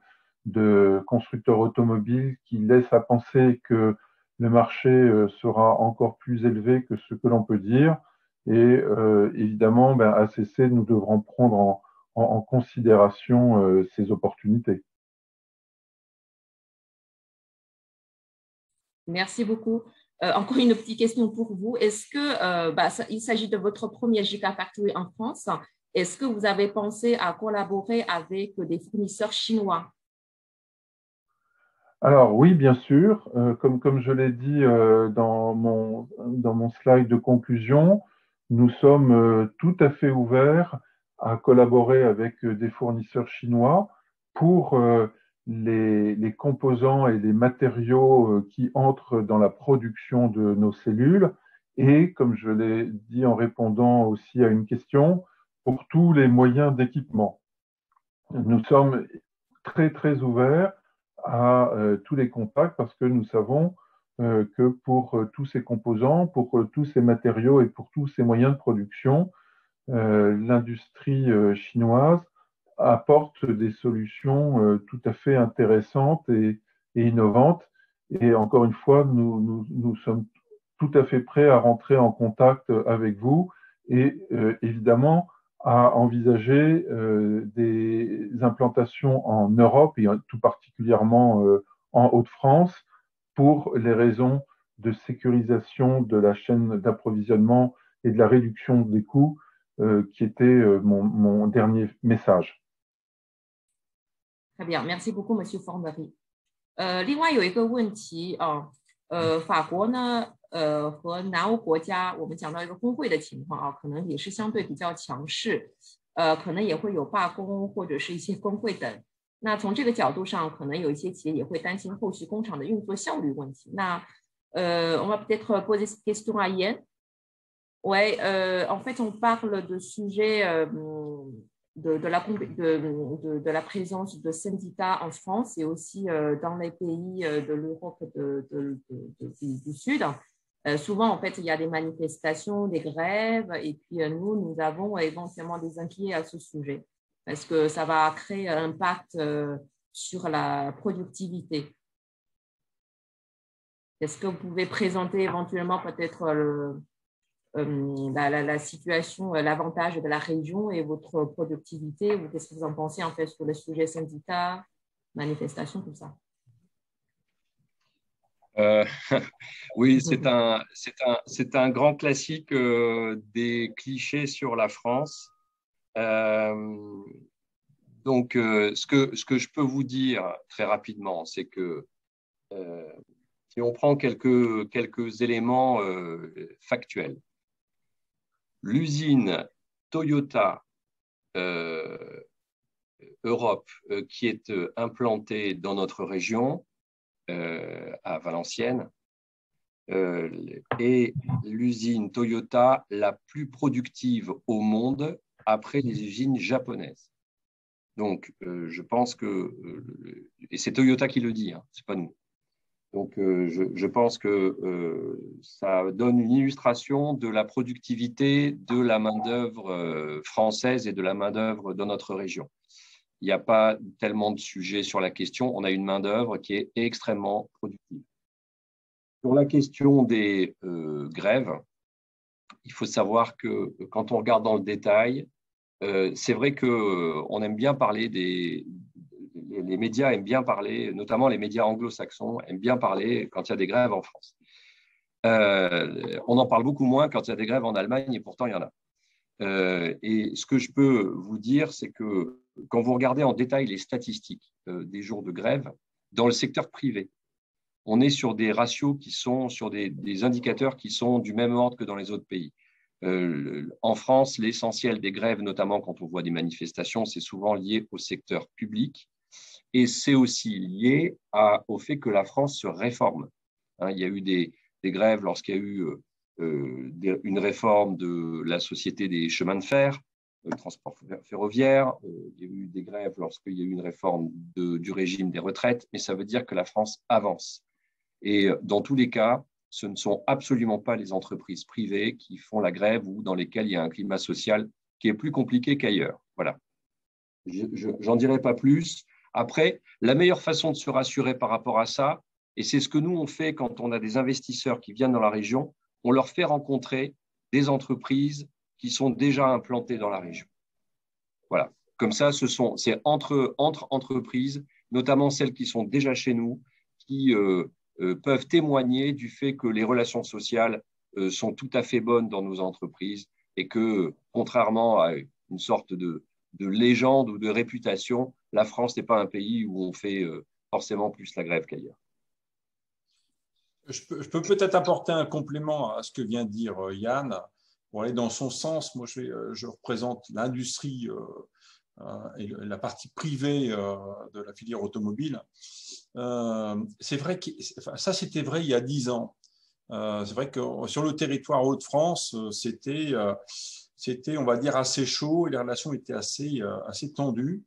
de constructeurs automobiles qui laissent à penser que le marché sera encore plus élevé que ce que l'on peut dire. Et évidemment, à cesser, nous devrons prendre en considération ces opportunités. Merci beaucoup. Encore une petite question pour vous. Est-ce que il s'agit de votre premier Gigafactory en France? Est-ce que vous avez pensé à collaborer avec des fournisseurs chinois? Alors oui, bien sûr. Comme je l'ai dit dans mon slide de conclusion, nous sommes tout à fait ouverts à collaborer avec des fournisseurs chinois pour les composants et les matériaux qui entrent dans la production de nos cellules. Et comme je l'ai dit en répondant aussi à une question, pour tous les moyens d'équipement. Nous sommes très, très ouverts à tous les contacts parce que nous savons que pour tous ces composants, pour tous ces matériaux et pour tous ces moyens de production, l'industrie chinoise apporte des solutions tout à fait intéressantes et innovantes. Et encore une fois, nous sommes tout à fait prêts à rentrer en contact avec vous et évidemment à envisager des implantations en Europe et tout particulièrement en Hauts-de-France pour les raisons de sécurisation de la chaîne d'approvisionnement et de la réduction des coûts qui était mon dernier message. Très bien, merci beaucoup, Monsieur Formery. 另外有一个问题啊，法国呢，和南欧国家，我们讲到一个工会的情况啊，可能也是相对比较强势，可能也会有罢工或者是一些工会等。那从这个角度上，可能有一些企业也会担心后续工厂的运作效率问题。那on va peut-être poser cette question à Yann. Ouais, en fait, on parle de sujets de la présence de syndicats en France et aussi dans les pays de l'Europe du Sud. Souvent, en fait, il y a des manifestations, des grèves, et puis nous avons éventuellement des inquiétudes à ce sujet, parce que ça va créer un impact sur la productivité. Est-ce que vous pouvez présenter éventuellement peut-être la situation, l'avantage de la région et votre productivité, ou qu'est-ce que vous en pensez en fait sur le sujet syndicat, manifestation, tout ça? Oui, c'est un grand classique des clichés sur la France. Donc, ce que je peux vous dire très rapidement, c'est que si on prend quelques éléments factuels, l'usine Toyota Europe qui est implantée dans notre région, à Valenciennes, est l'usine Toyota la plus productive au monde après les usines japonaises. Donc, je pense que, et c'est Toyota qui le dit, hein, c'est pas nous. Donc, je pense que ça donne une illustration de la productivité de la main-d'œuvre française et de la main-d'œuvre dans notre région. Il n'y a pas tellement de sujets sur la question. On a une main-d'œuvre qui est extrêmement productive. Sur la question des grèves, il faut savoir que quand on regarde dans le détail, c'est vrai qu'on aime bien parler les médias aiment bien parler, notamment les médias anglo-saxons aiment bien parler quand il y a des grèves en France. On en parle beaucoup moins quand il y a des grèves en Allemagne, et pourtant il y en a. Et ce que je peux vous dire, c'est que quand vous regardez en détail les statistiques des jours de grève, dans le secteur privé, on est sur des ratios qui sont sur des indicateurs qui sont du même ordre que dans les autres pays. En France, l'essentiel des grèves, notamment quand on voit des manifestations, c'est souvent lié au secteur public. Et c'est aussi lié au fait que la France se réforme. Hein, il y a eu des grèves lorsqu'il y a eu une réforme de la société des chemins de fer, transport ferroviaire. Il y a eu des grèves lorsqu'il y a eu une réforme du régime des retraites. Mais ça veut dire que la France avance. Et dans tous les cas, ce ne sont absolument pas les entreprises privées qui font la grève ou dans lesquelles il y a un climat social qui est plus compliqué qu'ailleurs. Voilà. J'en dirai pas plus. Après, la meilleure façon de se rassurer par rapport à ça, et c'est ce que nous on fait quand on a des investisseurs qui viennent dans la région, on leur fait rencontrer des entreprises qui sont déjà implantées dans la région. Voilà. Comme ça, c'est entre entreprises, notamment celles qui sont déjà chez nous, qui peuvent témoigner du fait que les relations sociales sont tout à fait bonnes dans nos entreprises et que, contrairement à une sorte de légende ou de réputation, la France n'est pas un pays où on fait forcément plus la grève qu'ailleurs. Je peux peut-être apporter un complément à ce que vient de dire Yann. Pour aller dans son sens, moi je représente l'industrie et la partie privée de la filière automobile. C'est vrai que ça, c'était vrai il y a 10 ans. C'est vrai que sur le territoire Hauts-de-France, c'était, on va dire, assez chaud et les relations étaient assez tendues.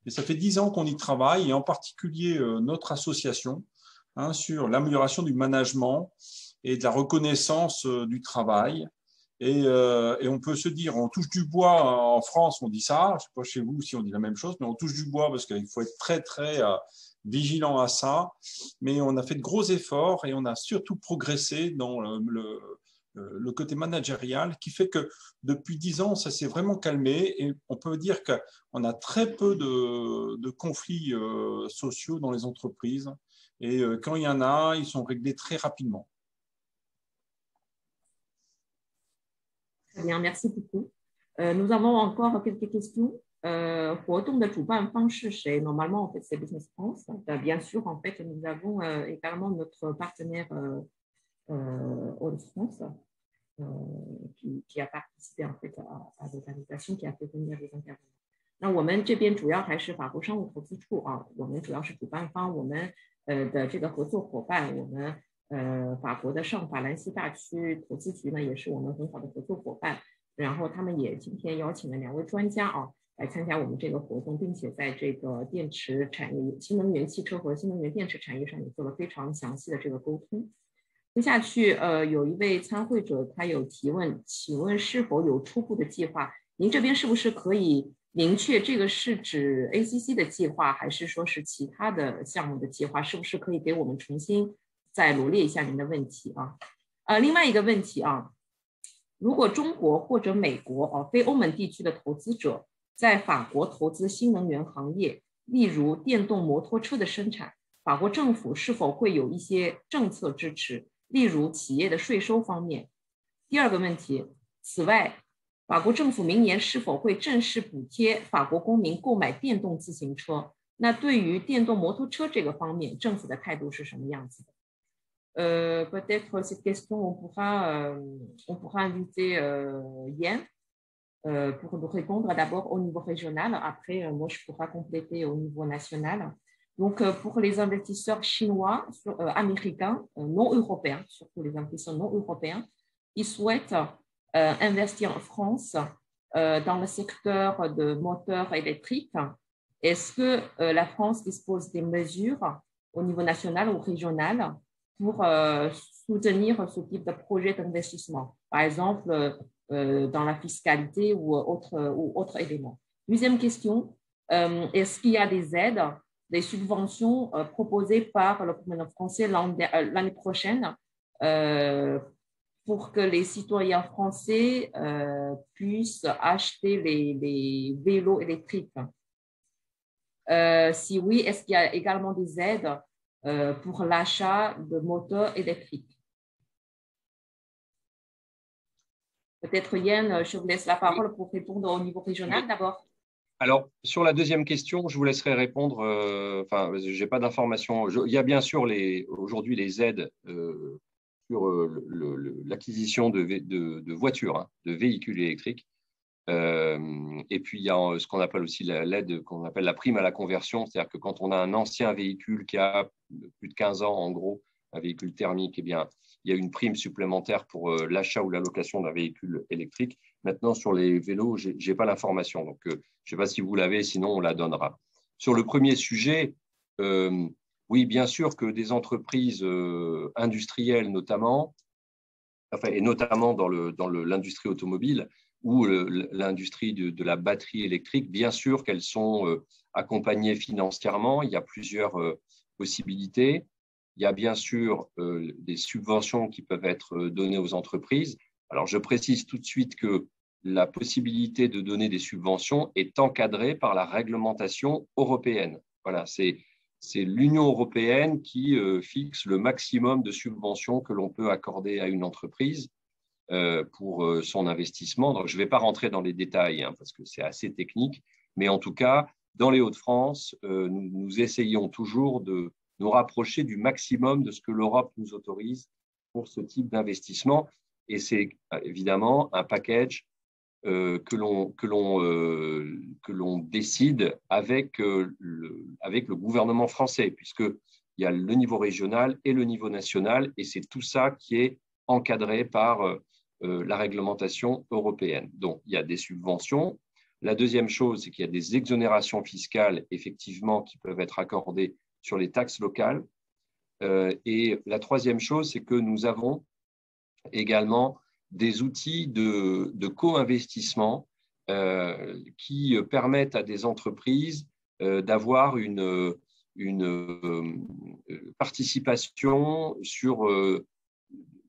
Et ça fait 10 ans qu'on y travaille, et en particulier notre association, sur l'amélioration du management et de la reconnaissance du travail. Et on peut se dire, on touche du bois en France, on dit ça, je ne sais pas chez vous si on dit la même chose, mais on touche du bois parce qu'il faut être très, très vigilant à ça. Mais on a fait de gros efforts et on a surtout progressé dans le côté managérial qui fait que depuis 10 ans, ça s'est vraiment calmé et on peut dire qu'on a très peu de conflits sociaux dans les entreprises. Et quand il y en a, ils sont réglés très rapidement. Très bien, merci beaucoup. Nous avons encore quelques questions. 活动的主办方是谁 Normalement, en fait, c'est Business France. Bien sûr, en fait, nous avons également notre partenaire Hauts-de-France qui a participé en fait à l'invitation, qui a fait venir les intervenants. 那我们这边主要还是法国商务投资处啊，我们主要是主办方，我们的这个合作伙伴，我们法国的上法兰西大区投资局呢，也是我们很好的合作伙伴。然后他们也今天邀请了2位专家啊，来参加我们这个活动，并且在这个电池产业、新能源汽车和新能源电池产业上也做了非常详细的这个沟通。接下去有一位参会者他有提问，请问是否有初步的计划？您这边是不是可以明确这个是指 ACC 的计划，还是说是其他的项目的计划？是不是可以给我们重新再罗列一下您的问题啊？另外一个问题啊，如果中国或者美国非欧盟地区的投资者在法国投资新能源行业，例如电动摩托车的生产，法国政府是否会有一些政策支持，例如企业的税收方面？第二个问题，此外，法国政府明年是否会正式补贴法国公民购买电动自行车？那对于电动摩托车这个方面，政府的态度是什么样子的？Peut-être cette question, on pourra inviter Yann pour nous répondre d'abord au niveau régional. Après, moi, je pourrai compléter au niveau national. Donc, pour les investisseurs chinois, américains, non européens, surtout les investisseurs non européens, ils souhaitent investir en France dans le secteur de moteurs électriques. Est-ce que la France dispose des mesures au niveau national ou régional pour soutenir ce type de projet d'investissement, par exemple dans la fiscalité ou autres éléments? Deuxième question, est-ce qu'il y a des aides, des subventions proposées par le gouvernement français l'année prochaine pour que les citoyens français puissent acheter les vélos électriques? Si oui, est-ce qu'il y a également des aides pour l'achat de moteurs électriques? Peut-être Yann, je vous laisse la parole pour répondre au niveau régional d'abord. Alors, sur la deuxième question, je vous laisserai répondre. Enfin, je n'ai pas d'informations. Il y a bien sûr aujourd'hui les aides sur l'acquisition de voitures, de véhicules électriques. Et puis, il y a ce qu'on appelle aussi l'aide qu'on appelle la prime à la conversion. C'est-à-dire que quand on a un ancien véhicule qui a plus de 15 ans, en gros, un véhicule thermique, eh bien, il y a une prime supplémentaire pour l'achat ou la location d'un véhicule électrique. Maintenant, sur les vélos, je n'ai pas l'information. Donc, je ne sais pas si vous l'avez, sinon on la donnera. Sur le premier sujet, Oui, bien sûr que des entreprises industrielles notamment, enfin, et notamment dans l'industrie automobile ou l'industrie de la batterie électrique, bien sûr qu'elles sont accompagnées financièrement. Il y a plusieurs possibilités. Il y a bien sûr des subventions qui peuvent être données aux entreprises. Alors, je précise tout de suite que la possibilité de donner des subventions est encadrée par la réglementation européenne. Voilà, c'est l'Union européenne qui fixe le maximum de subventions que l'on peut accorder à une entreprise pour son investissement. Donc, je ne vais pas rentrer dans les détails parce que c'est assez technique, mais en tout cas, dans les Hauts-de-France, nous essayons toujours de nous rapprocher du maximum de ce que l'Europe nous autorise pour ce type d'investissement. Et c'est évidemment un package que l'on décide avec le gouvernement français, puisqu'il y a le niveau régional et le niveau national, et c'est tout ça qui est encadré par la réglementation européenne. Donc, il y a des subventions. La deuxième chose, c'est qu'il y a des exonérations fiscales, effectivement, qui peuvent être accordées sur les taxes locales. Et la troisième chose, c'est que nous avons également des outils de co-investissement qui permettent à des entreprises d'avoir une participation sur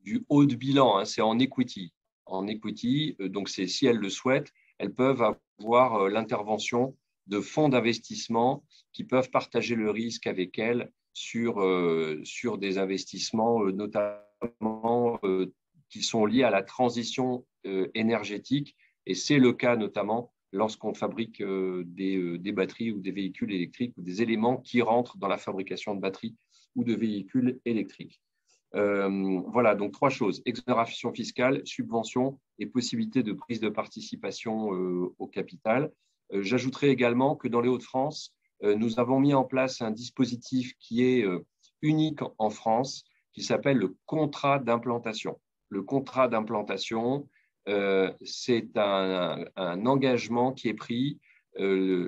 du haut de bilan, c'est en equity. En equity, donc si elles le souhaitent, elles peuvent avoir l'intervention de fonds d'investissement qui peuvent partager le risque avec elles sur des investissements notamment qui sont liés à la transition énergétique. Et c'est le cas notamment lorsqu'on fabrique des batteries ou des véhicules électriques ou des éléments qui rentrent dans la fabrication de batteries ou de véhicules électriques. Voilà, donc 3 choses: exonération fiscale, subvention et possibilité de prise de participation au capital. J'ajouterai également que dans les Hauts-de-France, nous avons mis en place un dispositif qui est unique en France, qui s'appelle le contrat d'implantation. Le contrat d'implantation, c'est un engagement qui est pris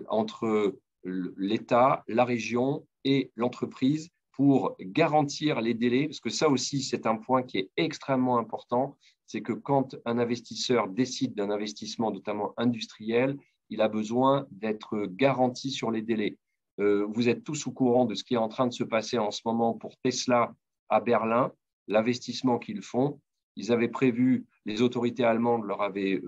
entre l'État, la région et l'entreprise pour garantir les délais, parce que ça aussi, c'est un point qui est extrêmement important, c'est que quand un investisseur décide d'un investissement, notamment industriel, il a besoin d'être garanti sur les délais. Vous êtes tous au courant de ce qui est en train de se passer en ce moment pour Tesla à Berlin, l'investissement qu'ils font. Ils avaient prévu, les autorités allemandes leur avaient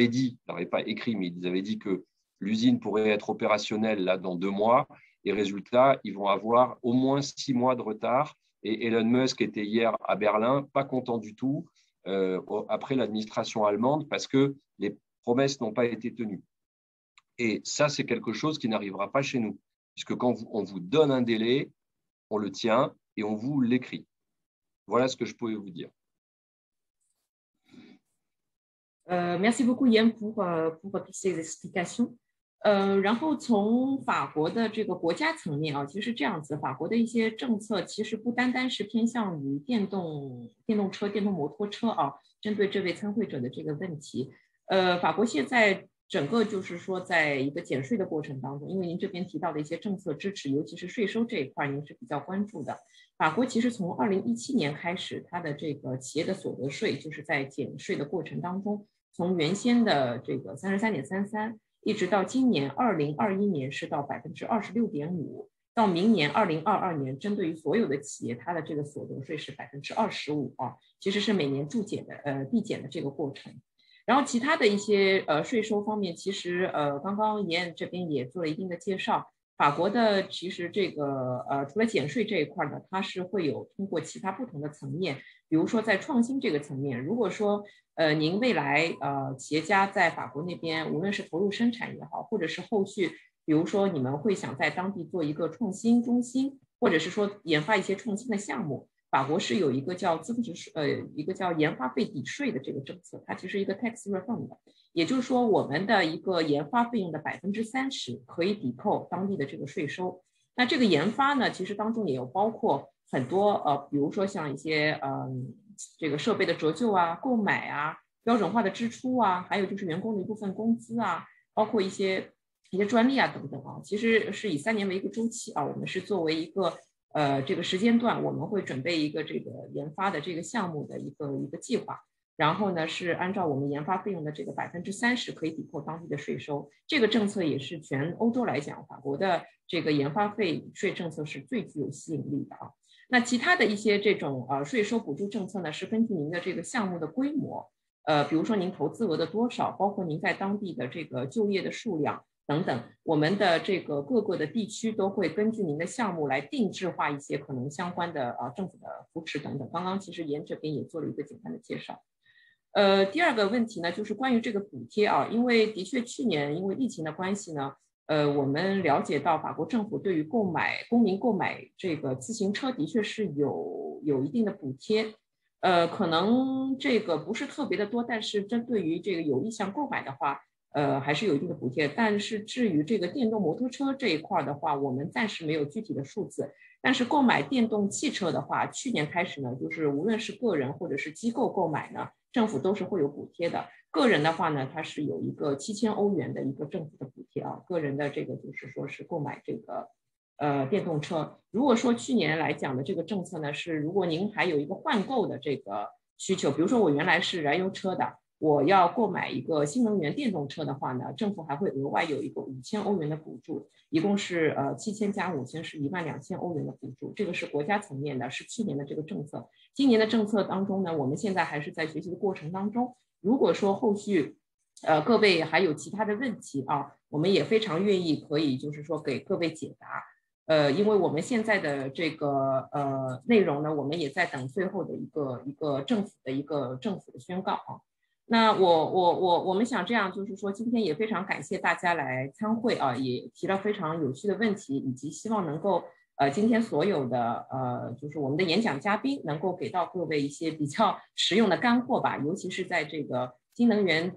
dit, ils n'avaient pas écrit, mais ils avaient dit que l'usine pourrait être opérationnelle là dans 2 mois. Et résultat, ils vont avoir au moins 6 mois de retard. Et Elon Musk était hier à Berlin, pas content du tout, après l'administration allemande, parce que les promesses n'ont pas été tenues. Et ça, c'est quelque chose qui n'arrivera pas chez nous, puisque quand on vous donne un délai, on le tient et on vous l'écrit. Voilà ce que je pouvais vous dire. Merci beaucoup Yan pour toutes ces explications。然后从法国的这个国家层面啊，其实这样子，法国的一些政策其实不单单是偏向于电动车、电动摩托车啊，针对这位参会者的这个问题，法国现在整个就是说，在一个减税的过程当中，因为您这边提到的一些政策支持，尤其是税收这一块，您是比较关注的。法国其实从2017年开始，它的这个企业的所得税就是在减税的过程当中，从原先的这个33.33%。一直到今年2021年是到26.5%，到明年2022年，针对于所有的企业，它的这个所得税是25%啊，其实是每年递减的这个过程。然后其他的一些税收方面，其实刚刚严这边也做了一定的介绍。法国的其实这个除了减税这一块呢，它是会有通过其他不同的层面，比如说在创新这个层面，如果说您未来企业家在法国那边，无论是投入生产也好，或者是后续，比如说你们会想在当地做一个创新中心，或者是说研发一些创新的项目，法国是有一个叫一个叫研发费抵税的这个政策，它其实一个 tax refund 的，也就是说我们的一个研发费用的30%可以抵扣当地的这个税收。那这个研发呢，其实当中也有包括很多比如说像一些这个设备的折旧啊、购买啊、标准化的支出啊，还有就是员工的一部分工资啊，包括一些一些专利啊等等啊，其实是以3年为一个周期啊，我们是作为一个这个时间段，我们会准备一个这个研发的这个项目的一个计划。然后呢，是按照我们研发费用的这个30%可以抵扣当地的税收。这个政策也是全欧洲来讲，法国的这个研发费税政策是最具有吸引力的啊。那其他的一些这种税收补助政策呢，是根据您的这个项目的规模，比如说您投资额的多少，包括您在当地的这个就业的数量等等，我们的这个各个的地区都会根据您的项目来定制化一些可能相关的政府的扶持等等。刚刚其实严这边也做了一个简单的介绍。第二个问题呢，就是关于这个补贴啊，因为的确去年因为疫情的关系呢，我们了解到法国政府对于公民购买这个自行车的确是有一定的补贴，可能这个不是特别的多，但是针对于这个有意向购买的话，还是有一定的补贴。但是至于这个电动摩托车这一块的话，我们暂时没有具体的数字。但是购买电动汽车的话，去年开始呢，就是无论是个人或者是机构购买呢，政府都是会有补贴的。个人的话呢，它是有一个7000欧元的一个政府的补贴啊。个人的这个就是说是购买这个电动车。如果说去年来讲的这个政策呢，是如果您还有一个换购的这个需求，比如说我原来是燃油车的，我要购买一个新能源电动车的话呢，政府还会额外有一个5000欧元的补助，一共是7000加5000是12000欧元的补助，这个是国家层面的，是去年的这个政策。今年的政策当中呢，我们现在还是在学习的过程当中。如果说后续各位还有其他的问题啊，我们也非常愿意可以就是说给各位解答。因为我们现在的这个内容呢，我们也在等最后的一个政府的宣告啊。那我们想这样，就是说今天也非常感谢大家来参会啊，也提了非常有趣的问题，以及希望能够今天所有的就是我们的演讲嘉宾能够给到各位一些比较实用的干货吧，尤其是在这个新能源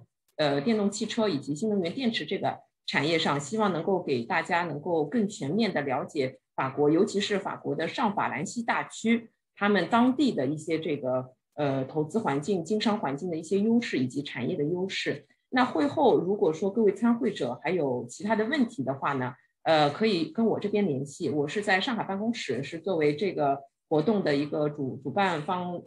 电动汽车以及新能源电池这个产业上，希望能够给大家能够更全面的了解法国，尤其是法国的上法兰西大区他们当地的一些这个投资环境、经商环境的一些优势以及产业的优势。那会后如果说各位参会者还有其他的问题的话呢，可以跟我这边联系，我是在上海办公室，是作为这个活动的一个主办方，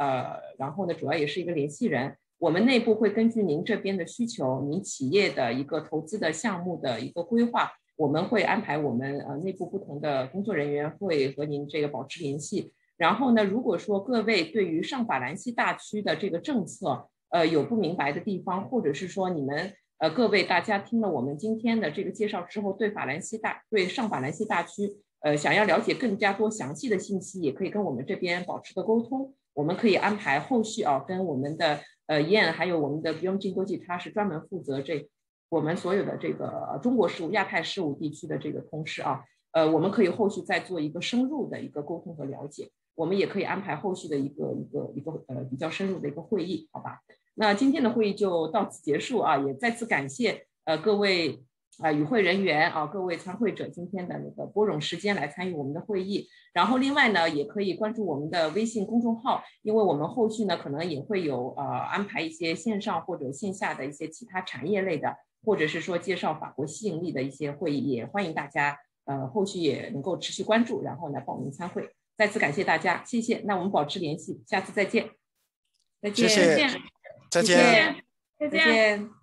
然后呢主要也是一个联系人。我们内部会根据您这边的需求，您企业的一个投资的项目的一个规划，我们会安排我们内部不同的工作人员会和您这个保持联系。然后呢，如果说各位对于上法兰西大区的这个政策有不明白的地方，或者是说你们各位大家听了我们今天的这个介绍之后，对上法兰西大区想要了解更加多详细的信息，也可以跟我们这边保持个沟通。我们可以安排后续跟我们的燕还有我们的 Guillaume Jingoji， 他是专门负责我们所有的这个中国事务、亚太事务地区的这个同事啊，我们可以后续再做一个深入的一个沟通和了解。我们也可以安排后续的一个比较深入的一个会议，好吧？那今天的会议就到此结束啊，也再次感谢各位与会人员啊，各位参会者今天的那个拨冗时间来参与我们的会议。然后另外呢，也可以关注我们的微信公众号，因为我们后续呢可能也会有安排一些线上或者线下的一些其他产业类的，或者是说介绍法国吸引力的一些会议，也欢迎大家后续也能够持续关注，然后呢报名参会。再次感谢大家，谢谢。那我们保持联系，下次再见。再见，谢谢，再见，再见。